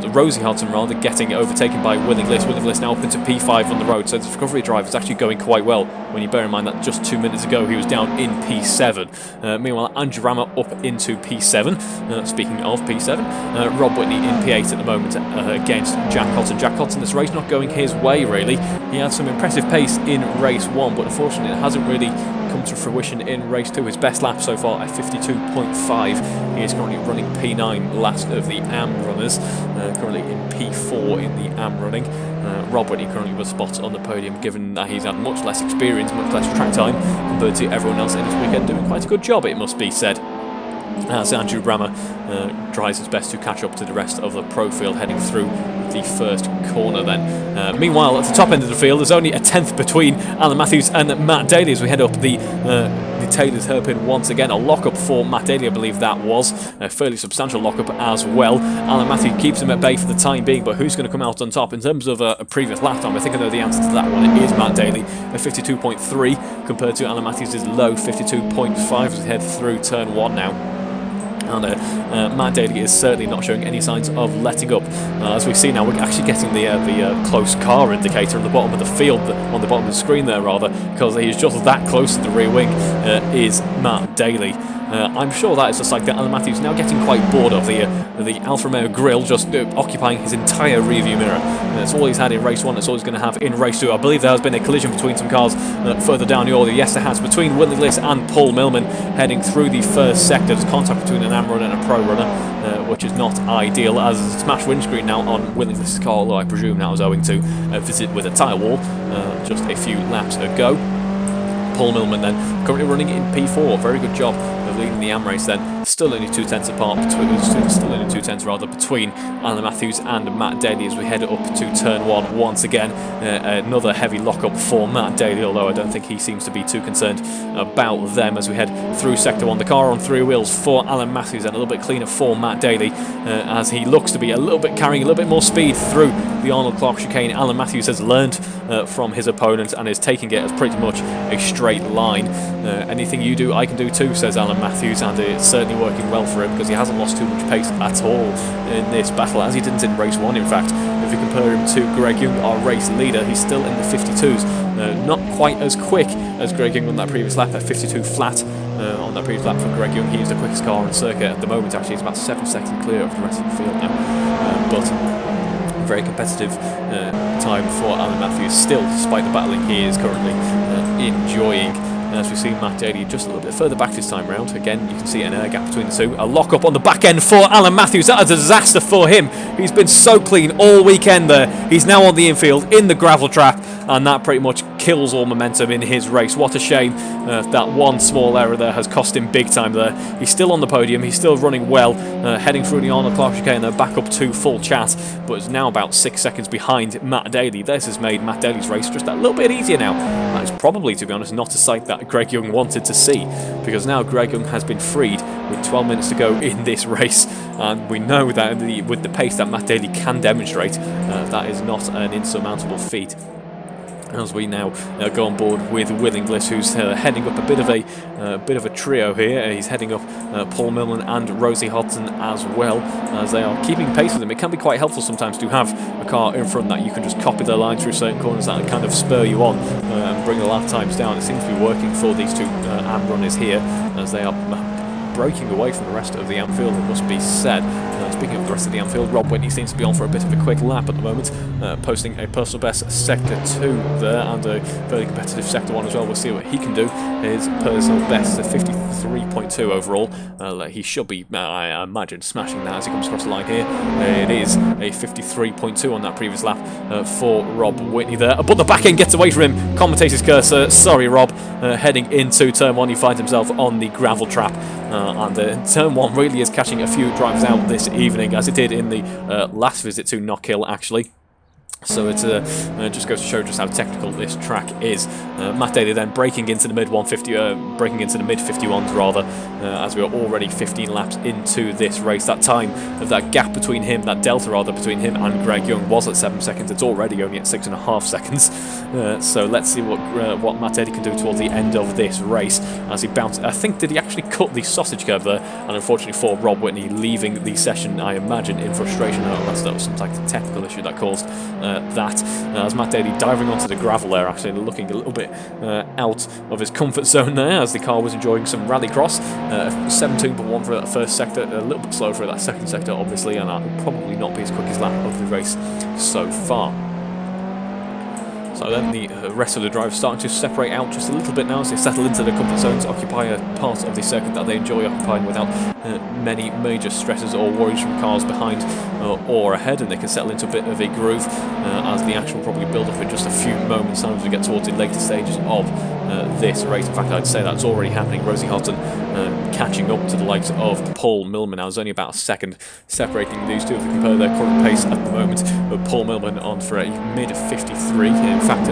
Rosie Hodson rather getting overtaken by Willie Gliss. Willie Gliss now up into P5 on the road, so this recovery drive is actually going quite well when you bear in mind that just 2 minutes ago he was down in P7. Meanwhile, Andrew Rama up into P7. Speaking of P7, Rob Whitney in P8 at the moment against Jack Hodson. Jack Hodson, this race not going his way really. He had some impressive pace in race 1, but unfortunately it hasn't really come to fruition in race 2. His best lap so far at 52.5. He is currently running P9, last of the AM runners, currently in P4 in the AM running. Rob Whitney currently with spots on the podium, given that he's had much less experience, much less track time compared to everyone else in this weekend, doing quite a good job, it must be said. As Andrew Brammer tries his best to catch up to the rest of the pro field, heading through the first corner then. Meanwhile, at the top end of the field, there's only a tenth between Alan Matthews and Matt Daly as we head up the Taylor's hairpin once again. A lock-up for Matt Daly, I believe that was. A fairly substantial lock-up as well. Alan Matthews keeps him at bay for the time being, but who's going to come out on top? In terms of a previous lap time, I think I know the answer to that one. It is Matt Daly at 52.3 compared to Alan Matthews' low 52.5 as we head through turn 1 now. And Matt Daly is certainly not showing any signs of letting up. As we see now, we're actually getting the close car indicator on the bottom of the field, on the bottom of the screen there rather, because he is just that close to the rear wing, is Matt Daly. I'm sure that is just like that. Alan Matthews now getting quite bored of the Alfa Romeo grille just occupying his entire rearview mirror. That's all he's had in race 1, it's all he's going to have in race 2. I believe there has been a collision between some cars further down the order. Yes, there has, between Willie Bliss and Paul Millman heading through the first sector. There's contact between an AM runner and a pro runner, which is not ideal, as there's a smashed windscreen now on Willie Bliss's car, although I presume that was owing to a visit with a tyre wall just a few laps ago. Paul Millman then currently running in P4, very good job of leading the AM race then. Still only 2 tenths apart, still only 2 tenths rather between Alan Matthews and Matt Daly as we head up to turn 1 once again. Another heavy lock-up for Matt Daly, although I don't think he seems to be too concerned about them as we head through sector 1. The car on 3 wheels for Alan Matthews and a little bit cleaner for Matt Daly as he looks to be carrying a little bit more speed through the Arnold Clark chicane. Alan Matthews has learned from his opponent and is taking it as pretty much a straight line. Anything you do, I can do too, says Alan Matthews, and it's certainly working well for him because he hasn't lost too much pace at all in this battle, as he didn't in race 1 in fact. If you compare him to Greg Young, our race leader, he's still in the 52s. Not quite as quick as Greg Young on that previous lap at 52 flat. On that previous lap for Greg Young, he's the quickest car on circuit at the moment. Actually, he's about 7 seconds clear of the rest of the field now. But very competitive time for Alan Matthews still, despite the battling he is currently enjoying. As we see Matt Daly just a little bit further back this time round. Again, you can see an air gap between the two. A lock up on the back end for Alan Matthews. That is a disaster for him. He's been so clean all weekend there. He's now on the infield in the gravel trap, and that pretty much kills all momentum in his race. What a shame that one small error there has cost him big time there. He's still on the podium. He's still running well, heading through the Arnold Clark chicane. They're back up to full chat, but is now about 6 seconds behind Matt Daly. This has made Matt Daly's race just a little bit easier now. That is probably, to be honest, not a sight that Greg Young wanted to see, because now Greg Young has been freed with 12 minutes to go in this race, and we know that with the pace that Matt Daly can demonstrate, that is not an insurmountable feat. As we now go on board with Will Inglis, who's heading up a bit of a trio here. He's heading up Paul Millman and Rosie Hodson as well, as they are keeping pace with him. It can be quite helpful sometimes to have a car in front that you can just copy their line through certain corners that kind of spur you on and bring the lap times down. It seems to be working for these two AM runners here, as they are breaking away from the rest of the AM field, it must be said. Speaking of the rest of the AM field, Rob Whitney seems to be on for a bit of a quick lap at the moment, posting a personal best sector 2 there, and a very competitive sector 1 as well. We'll see what he can do. His personal best is a 53.2 overall. He should be, I imagine, smashing that as he comes across the line here. It is a 53.2 on that previous lap for Rob Whitney there, but the back end gets away from him. Commentator's cursor, sorry Rob. Heading into turn 1, he finds himself on the gravel trap, and turn 1 really is catching a few drivers out this evening, as it did in the last visit to Knockhill actually. So it just goes to show just how technical this track is. Matt Daly then breaking into the mid 51s rather, as we are already 15 laps into this race. That time of that gap between him, that delta rather between him and Greg Young was at 7 seconds. It's already only at 6.5 seconds. So let's see what Matt Daly can do towards the end of this race as he bounces. I think, did he actually cut the sausage curve there? And unfortunately for Rob Whitney, leaving the session, I imagine, in frustration. Unless that was some type of technical issue that caused that, as Matt Daly diving onto the gravel there, actually looking a little bit out of his comfort zone there, as the car was enjoying some rallycross. 17.1 for that first sector, a little bit slow for that second sector obviously, and that will probably not be his quickest lap of the race so far. So then the rest of the drivers starting to separate out just a little bit now as they settle into the comfort zones, occupy a part of the circuit that they enjoy occupying without many major stresses or worries from cars behind or ahead, and they can settle into a bit of a groove as the action will probably build up in just a few moments time as we get towards the later stages of this race. In fact, I'd say that's already happening. Rosie Hodgson catching up to the likes of Paul Millman. Now, there's only about a second separating these two if we compare their current pace at the moment. But Paul Millman on for a mid-53, in fact,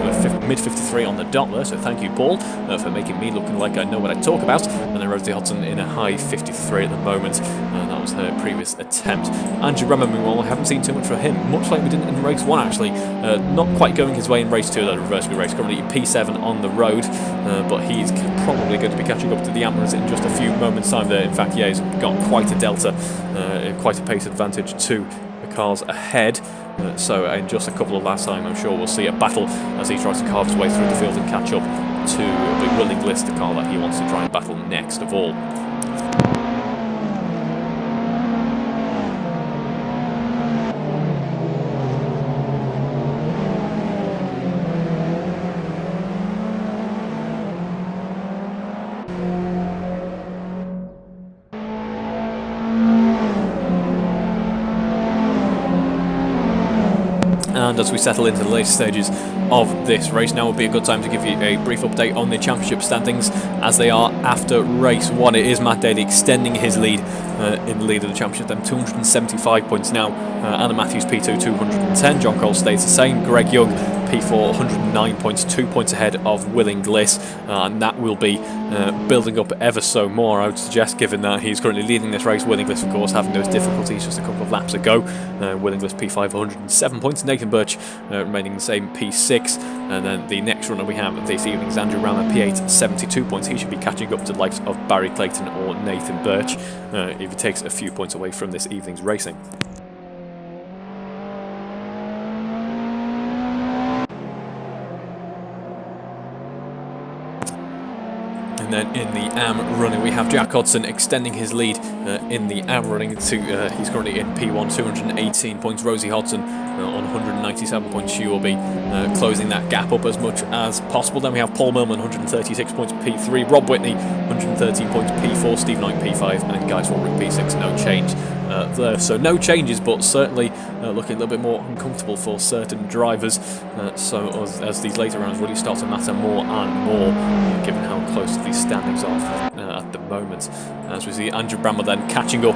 mid-53 on the dot there, so thank you, Paul, for making me looking like I know what I talk about. And then Rosie Hodgson in a high 53 at the moment. That was her previous attempt. Andrew Remmer, meanwhile, I haven't seen too much from him, much like we did in race 1, actually. Not quite going his way in race 2, that reverse race, currently P7 on the road, but he's probably going to be catching up to the Amras in just a few moments' time there. In fact, yeah, he's got quite a delta, quite a pace advantage to the cars ahead. So in just a couple of laps time, I'm sure we'll see a battle as he tries to carve his way through the field and catch up to the Willing List, the car that he wants to try and battle next of all. And as we settle into the later stages of this race, now would be a good time to give you a brief update on the championship standings as they are after race 1. It is Matt Daly extending his lead in the lead of the championship, then 275 points now. Anna Matthews P2 210, John Cole stays the same, Greg Young P4 109 points, 2 points ahead of Willing Bliss, and that will be building up ever so more, I would suggest, given that he's currently leading this race. Willing Bliss, of course, having those difficulties just a couple of laps ago. Willing Bliss P5 107 points, Nathan Birch remaining the same, P6, and then the next runner we have this evening is Andrew Rammer P8 72 points. He should be catching up to the likes of Barry Clayton or Nathan Birch if he takes a few points away from this evening's racing. And then in the AM running, we have Jack Hodgson extending his lead in the AM running to, he's currently in P1, 218 points. Rosie Hodgson on 197 points. She will be closing that gap up as much as possible. Then we have Paul Millman, 136 points, P3. Rob Whitney, 113 points, P4. Steve Knight, P5. And Guy Swarbrick, P6. No change there. So no changes, but certainly looking a little bit more uncomfortable for certain drivers. So as these later rounds really start to matter more and more, given how close to these standings are at the moment. As we see Andrew Brammer then catching up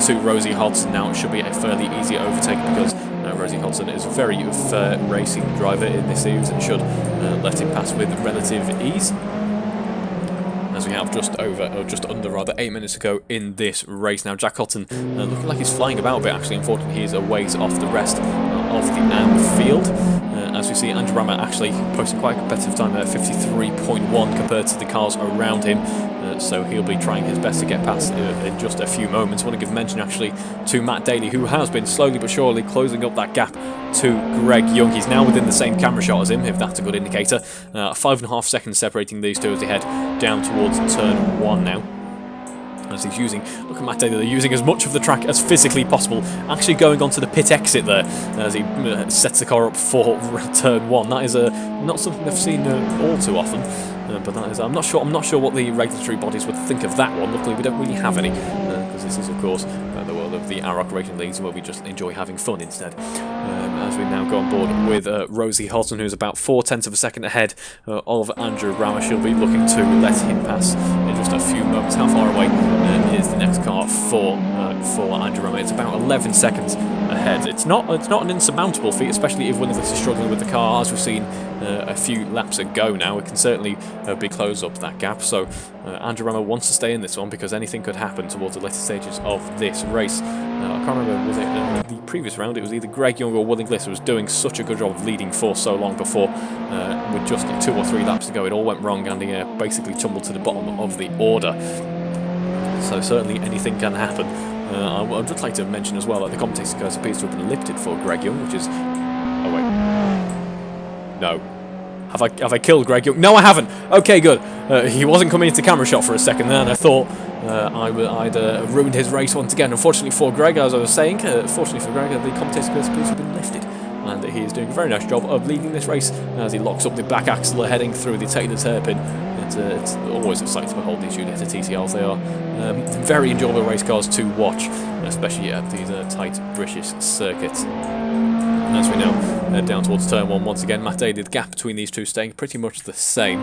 to Rosie Hodgson. Now it should be a fairly easy overtake because Rosie Hodgson is a very fair racing driver in this series and should let him pass with relative ease. As we have just under 8 minutes to go in this race now. Jack Hodgson looking like he's flying about a bit, actually. Unfortunately, he is a ways off the rest of the AM field. As we see, Andrew Rammer actually posting quite a competitive time there, 53.1 compared to the cars around him. So he'll be trying his best to get past in just a few moments. I want to give mention actually to Matt Daly, who has been slowly but surely closing up that gap to Greg Young. He's now within the same camera shot as him, if that's a good indicator. 5.5 seconds separating these two as they head down towards turn 1 now. As he's using, look at Matt Daly, they're using as much of the track as physically possible, actually going onto the pit exit there as he sets the car up for turn 1. That is not something I've seen all too often, but that is, I'm not sure what the regulatory bodies would think of that one. Luckily we don't really have any, because this is of course the world of the AROC racing leagues where we just enjoy having fun instead. As we now go on board with Rosie Hodgson, who's about 0.4 of a second ahead of Andrew Rammer. She'll be looking to let him pass in just a few moments. How far away is the next car for Andrew Rammer? It's about 11 seconds ahead. It's not an insurmountable feat, especially if Willing Bliss is struggling with the car, as we've seen a few laps ago now. It can certainly be closed up that gap. So Andrew Rammer wants to stay in this one because anything could happen towards the later stages of this race. I can't remember, was it the previous round? It was either Greg Young or Willing Bliss who was doing such a good job of leading for so long before. With just 2 or 3 laps to go, it all went wrong and he basically tumbled to the bottom of the order. So certainly anything can happen. I'd just like to mention as well that the commentator curse appears to have been lifted for Greg Young, which is... Oh wait. No. Have I killed Greg Young? No, I haven't. Okay, good. He wasn't coming into camera shot for a second there, and I thought I'd ruined his race once again. Unfortunately for Greg, as I was saying, fortunately for Greg, the commentator curse appears to have been lifted, and is doing a very nice job of leading this race as he locks up the back axle heading through the Taylor's hairpin. It's always a sight to behold these Giulietta TCRs. They are very enjoyable race cars to watch, especially at these tight British circuits. And as we now head down towards turn 1 once again, Matt Daly, the gap between these two staying pretty much the same.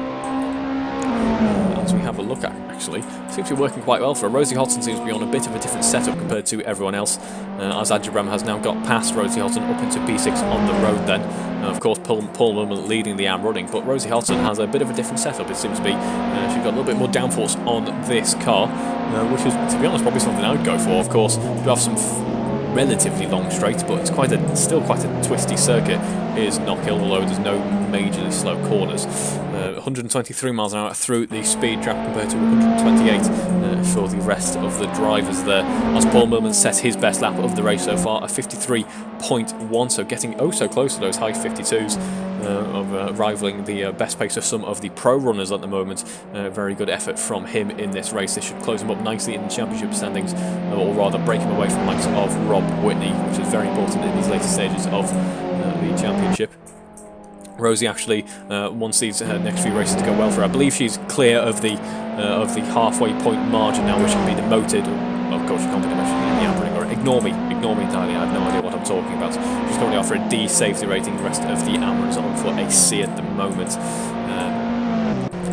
As we have a look at, actually, seems to be working quite well for her. Rosie Hodson seems to be on a bit of a different setup compared to everyone else, as Adjabram has now got past Rosie Hodson up into P6 on the road then. Of course, Paul Millman leading the AM running, but Rosie Hodson has a bit of a different setup, it seems to be. She's got a little bit more downforce on this car, which is, to be honest, probably something I would go for, of course. You have some relatively long straights, but it's still quite a twisty circuit. Is Knock Hill, although there's no majorly slow corners. 123 miles an hour through the speed trap compared to 128 for the rest of the drivers there. As Paul Millman set his best lap of the race so far, a 53.1, so getting oh so close to those high 52s. Rivaling the best pace of some of the pro runners at the moment. Very good effort from him in this race. This should close him up nicely in the championship standings, or rather break him away from the likes of Rob Whitney, which is very important in these later stages of the championship. Rosie actually wants these next few races to go well for her. I believe she's clear of the halfway point margin now, which can be demoted. Oh gosh, I can't think of it. Ignore me entirely, I have no idea what I'm talking about. She's currently offer a D safety rating, the rest of the Amrons on for a C at the moment.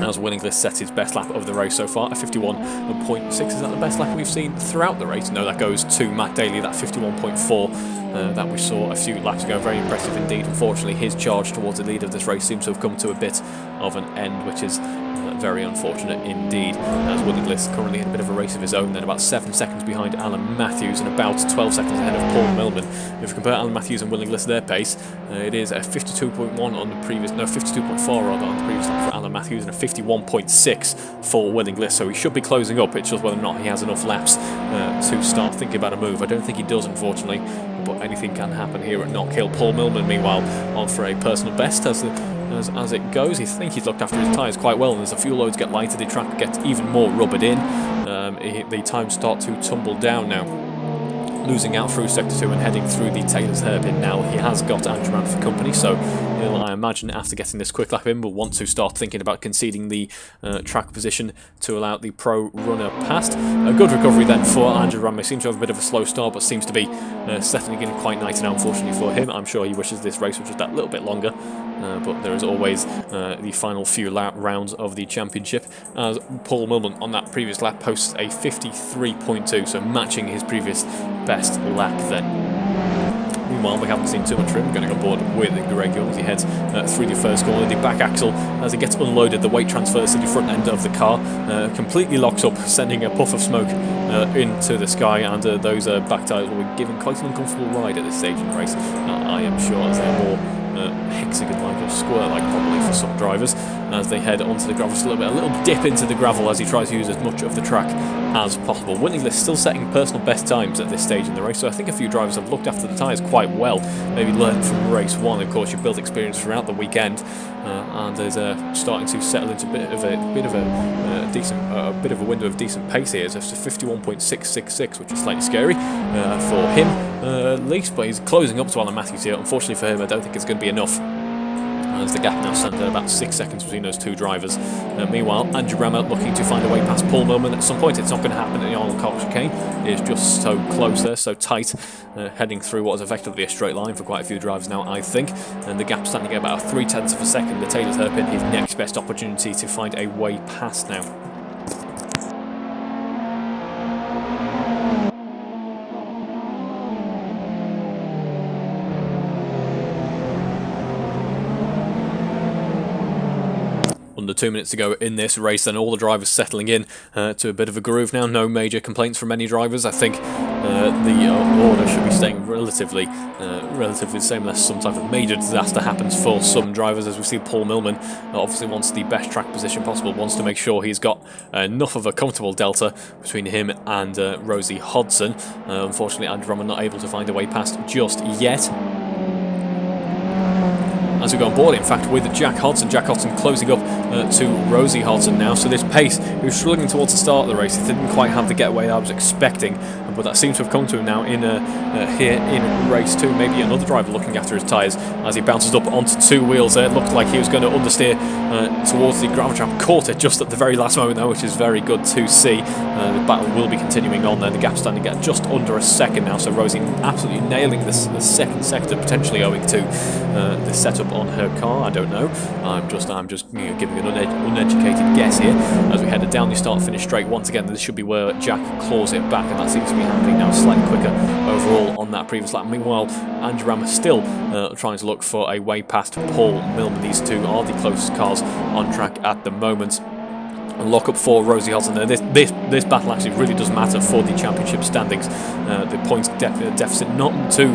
As Willingless sets his best lap of the race so far, a 51.6. Is that the best lap we've seen throughout the race? No, that goes to Matt Daly, that 51.4 that we saw a few laps ago. Very impressive indeed. Unfortunately, his charge towards the lead of this race seems to have come to a bit of an end, which is very unfortunate indeed, as Willingless currently in a bit of a race of his own, then about 7 seconds behind Alan Matthews and about 12 seconds ahead of Paul Millman. If you compare Alan Matthews and Willingless, their pace, it is a 52.1 on the previous, no, 52.4 rather on the previous lap for Alan Matthews and a 51.6 for Willingless, so he should be closing up. It's just whether or not he has enough laps to start thinking about a move. I don't think he does, unfortunately, but anything can happen here at Knock Hill. Paul Millman, meanwhile, on for a personal best as it goes. I think he's looked after his tyres quite well, and as the fuel loads get lighter, the track gets even more rubbered in. The times start to tumble down now. Losing out through Sector 2 and heading through the Taylor's hairpin now. He has got Andrew for company, so he'll, I imagine, after getting this quick lap in, will want to start thinking about conceding the track position to allow the pro runner past. A good recovery then for Andrew Ram. He seems to have a bit of a slow start, but seems to be settling in quite nicely now, unfortunately for him. I'm sure he wishes this race was just that little bit longer, but there is always the final few rounds of the championship, as Paul Millman on that previous lap posts a 53.2, so matching his previous best lap then. Meanwhile, we haven't seen too much from him, going on board with Greg Young as he heads through the first corner. The back axle, as it gets unloaded, the weight transfers to the front end of the car, completely locks up, sending a puff of smoke into the sky, and those back tyres will be given quite an uncomfortable ride at this stage in the race, I am sure, as they're more hexagon-like or square-like probably for some drivers, as they head onto the gravel. Just a little dip into the gravel as he tries to use as much of the track as possible. Willingless still setting personal best times at this stage in the race, so I think a few drivers have looked after the tyres quite well, maybe learned from race 1. Of course, you build experience throughout the weekend, and there's starting to settle into a bit of a window of decent pace here. So it's 51.666, which is slightly scary for him at least, but he's closing up to Alan Matthews here. Unfortunately for him, I don't think it's going to be enough, as the gap now stands at about 6 seconds between those two drivers. Meanwhile, Andrew Rammer looking to find a way past Paul Millman at some point. It's not going to happen in the Arnold Cox chicane. It is just so close there, so tight, heading through what is effectively a straight line for quite a few drivers now, I think. And the gap standing at about 0.3 of a second. The Taylor's hairpin, his next best opportunity to find a way past now. Under 2 minutes to go in this race, and all the drivers settling in to a bit of a groove now. No major complaints from any drivers. I think the order should be staying relatively the same, unless some type of major disaster happens for some drivers. As we see, Paul Millman obviously wants the best track position possible, wants to make sure he's got enough of a comfortable delta between him and Rosie Hodson. Unfortunately, Andrew Rammer not able to find a way past just yet. As we go on board, in fact, with Jack Hodson. Jack Hodson closing up to Rosie Hodson now. So this pace, he was struggling towards the start of the race. He didn't quite have the getaway I was expecting. but that seems to have come to him now in here in race 2. Maybe another driver looking after his tyres as he bounces up onto 2 wheels there. It looked like he was going to understeer towards the gravel trap. Caught it just at the very last moment though, which is very good to see. The battle will be continuing on there. The gap standing at just under a second now, so Rosie absolutely nailing the second sector, potentially owing to the setup on her car. I don't know. I'm just giving an uneducated guess here as we headed down the start-finish straight. Once again, this should be where Jack claws it back, and that seems to be happening now slightly quicker overall on that previous lap. Meanwhile, Andrew Ram is still trying to look for a way past Paul Milman. These two are the closest cars on track at the moment. And lock up for Rosie Hodson there. This battle actually really does matter for the championship standings. The points deficit not too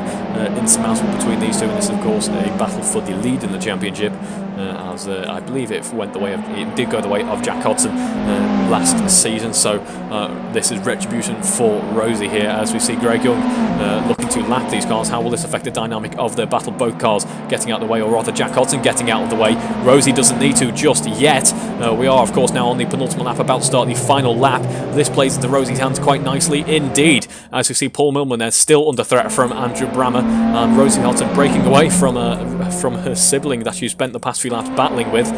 insurmountable between these two, and this, of course, a battle for the lead in the championship. As I believe it did go the way of Jack Hodson last season. So this is retribution for Rosie here, as we see Greg Young looking to lap these cars. How will this affect the dynamic of their battle? Both cars getting out of the way, or rather Jack Hodson getting out of the way. Rosie doesn't need to just yet. We are, of course, now on the penultimate lap, about to start the final lap. This plays into Rosie's hands quite nicely indeed, as we see Paul Milman there still under threat from Andrew Brammer, and Rosie Hodson breaking away from her sibling that she spent the past few laps battling with.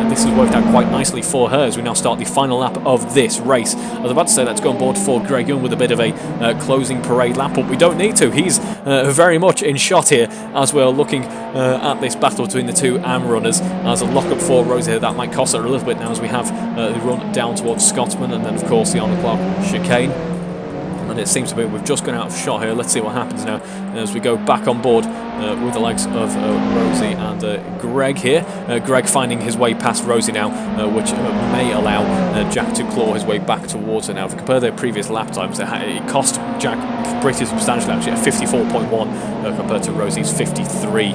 This has worked out quite nicely for her as we now start the final lap of this race. I was about to say let's go on board for Greg Young with a bit of a closing parade lap, but we don't need to. He's very much in shot here as we're looking at this battle between the two AM runners. As a lock-up for Rosie here, that might cost her a little bit now as we have the run down towards Scotsman, and then of course the on-the-clock chicane. And it seems to be we've just gone out of shot here. Let's see what happens now as we go back on board with the likes of Rosie and Greg here. Greg finding his way past Rosie now, which may allow Jack to claw his way back towards her now. If we compare their previous lap times, it cost Jack pretty substantially actually, at 54.1 compared to Rosie's 53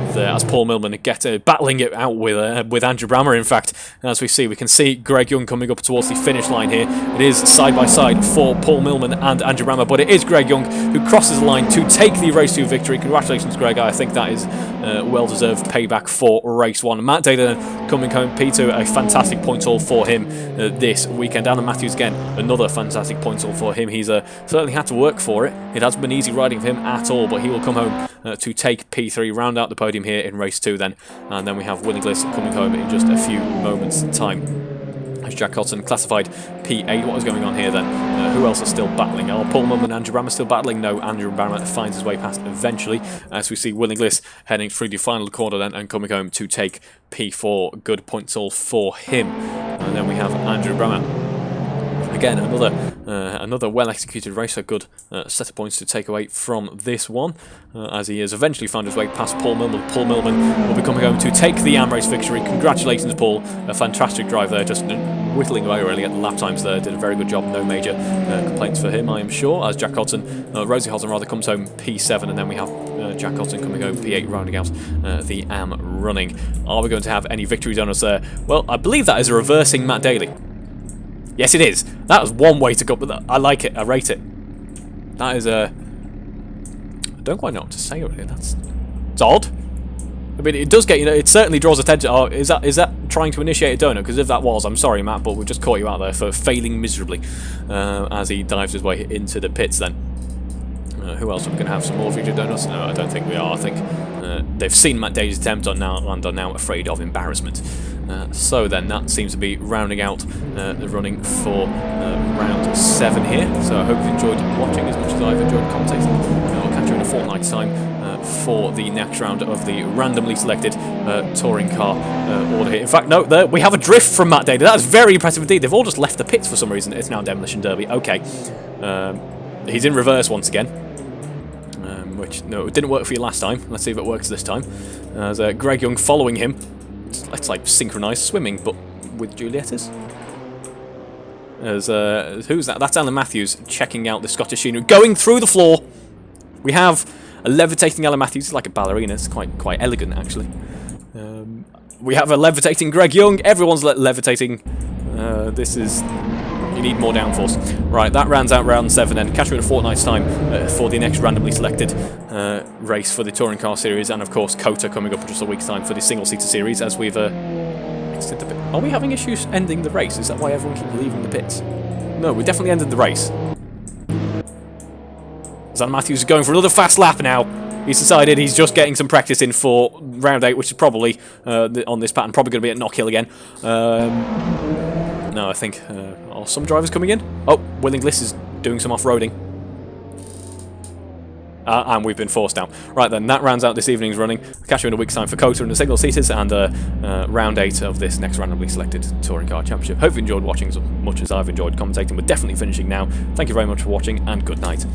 there, as Paul Milman battling it out with Andrew Brammer. In fact, as we can see Greg Young coming up towards the finish line here. It is side by side for Paul Milman and Andrew Brammer, but it is Greg Young who crosses the line to take the race 2 victory. Congratulations, Greg. I think that is well-deserved payback for race 1. Matt Taylor coming home P2, a fantastic point haul for him this weekend. Alan Matthews again, another fantastic point haul for him. He's certainly had to work for it. It hasn't been easy riding for him at all, but he will come home to take P3, round out the podium here in race 2 then. And then we have Willie Gliss coming home in just a few moments' time. As Jack Hodson classified P8. What is going on here then? Who else is still battling? Are Paul Mum and Andrew Brammer still battling? No, Andrew Brammer finds his way past eventually, as we see Willie Gliss heading through the final corner then and coming home to take P4. Good points all for him. And then we have Andrew Brammer. Again, another well-executed race, a good set of points to take away from this one, as he has eventually found his way past Paul Milman. Paul Milman will be coming home to take the AM race victory. Congratulations, Paul. A fantastic drive there, just whittling away really at the lap times there. Did a very good job, no major complaints for him, I am sure, as Jack Hodson, Rosie Hodson rather, comes home P7, and then we have Jack Hodson coming home P8, rounding out the AM running. Are we going to have any victory donuts there? Well, I believe that is a reversing Matt Daly. Yes, it is. That was one way to go, but I like it. I rate it. That is I don't quite know what to say really. It's odd. I mean, it does get, it certainly draws attention. Oh, is that trying to initiate a donut? Because if that was, I'm sorry, Matt, but we just caught you out there for failing miserably as he dives his way into the pits then. Who else are we going to have? Some more featured donuts? No, I don't think we are. I think they've seen Matt Daly's attempt and are now afraid of embarrassment. So then, that seems to be rounding out the running for round 7 here. So I hope you've enjoyed watching as much as I've enjoyed commentating. I'll catch you in a fortnight's time for the next round of the randomly selected touring car order here. In fact, no, we have a drift from Matt Daly. That is very impressive indeed. They've all just left the pits for some reason. It's now Demolition Derby. Okay. He's in reverse once again. Which, no, it didn't work for you last time. Let's see if it works this time. As Greg Young following him. It's like synchronised swimming, but with Julietta's. As who's that? That's Alan Matthews checking out the Scottish scenery, going through the floor. We have a levitating Alan Matthews. It's like a ballerina. It's quite elegant actually. We have a levitating Greg Young. Everyone's levitating. This is. You need more downforce. Right, that rounds out round 7 and catch you in a fortnight's time for the next randomly selected race for the Touring Car Series, and of course COTA coming up in just a week's time for the single-seater series, as we've exited the pit. Are we having issues ending the race? Is that why everyone keeps leaving the pits? No, we definitely ended the race. Zan Matthews is going for another fast lap now. He's decided he's just getting some practice in for round 8, which is probably, on this pattern, probably going to be at Knock Hill again. No, I think, are some drivers coming in? Oh, Willinglis is doing some off-roading. And we've been forced down. Right then, that rounds out this evening's running. I'll catch you in a week's time for COTA and the Signal Seaters and round 8 of this next randomly selected Touring Car Championship. Hope you enjoyed watching as much as I've enjoyed commentating. We're definitely finishing now. Thank you very much for watching, and good night.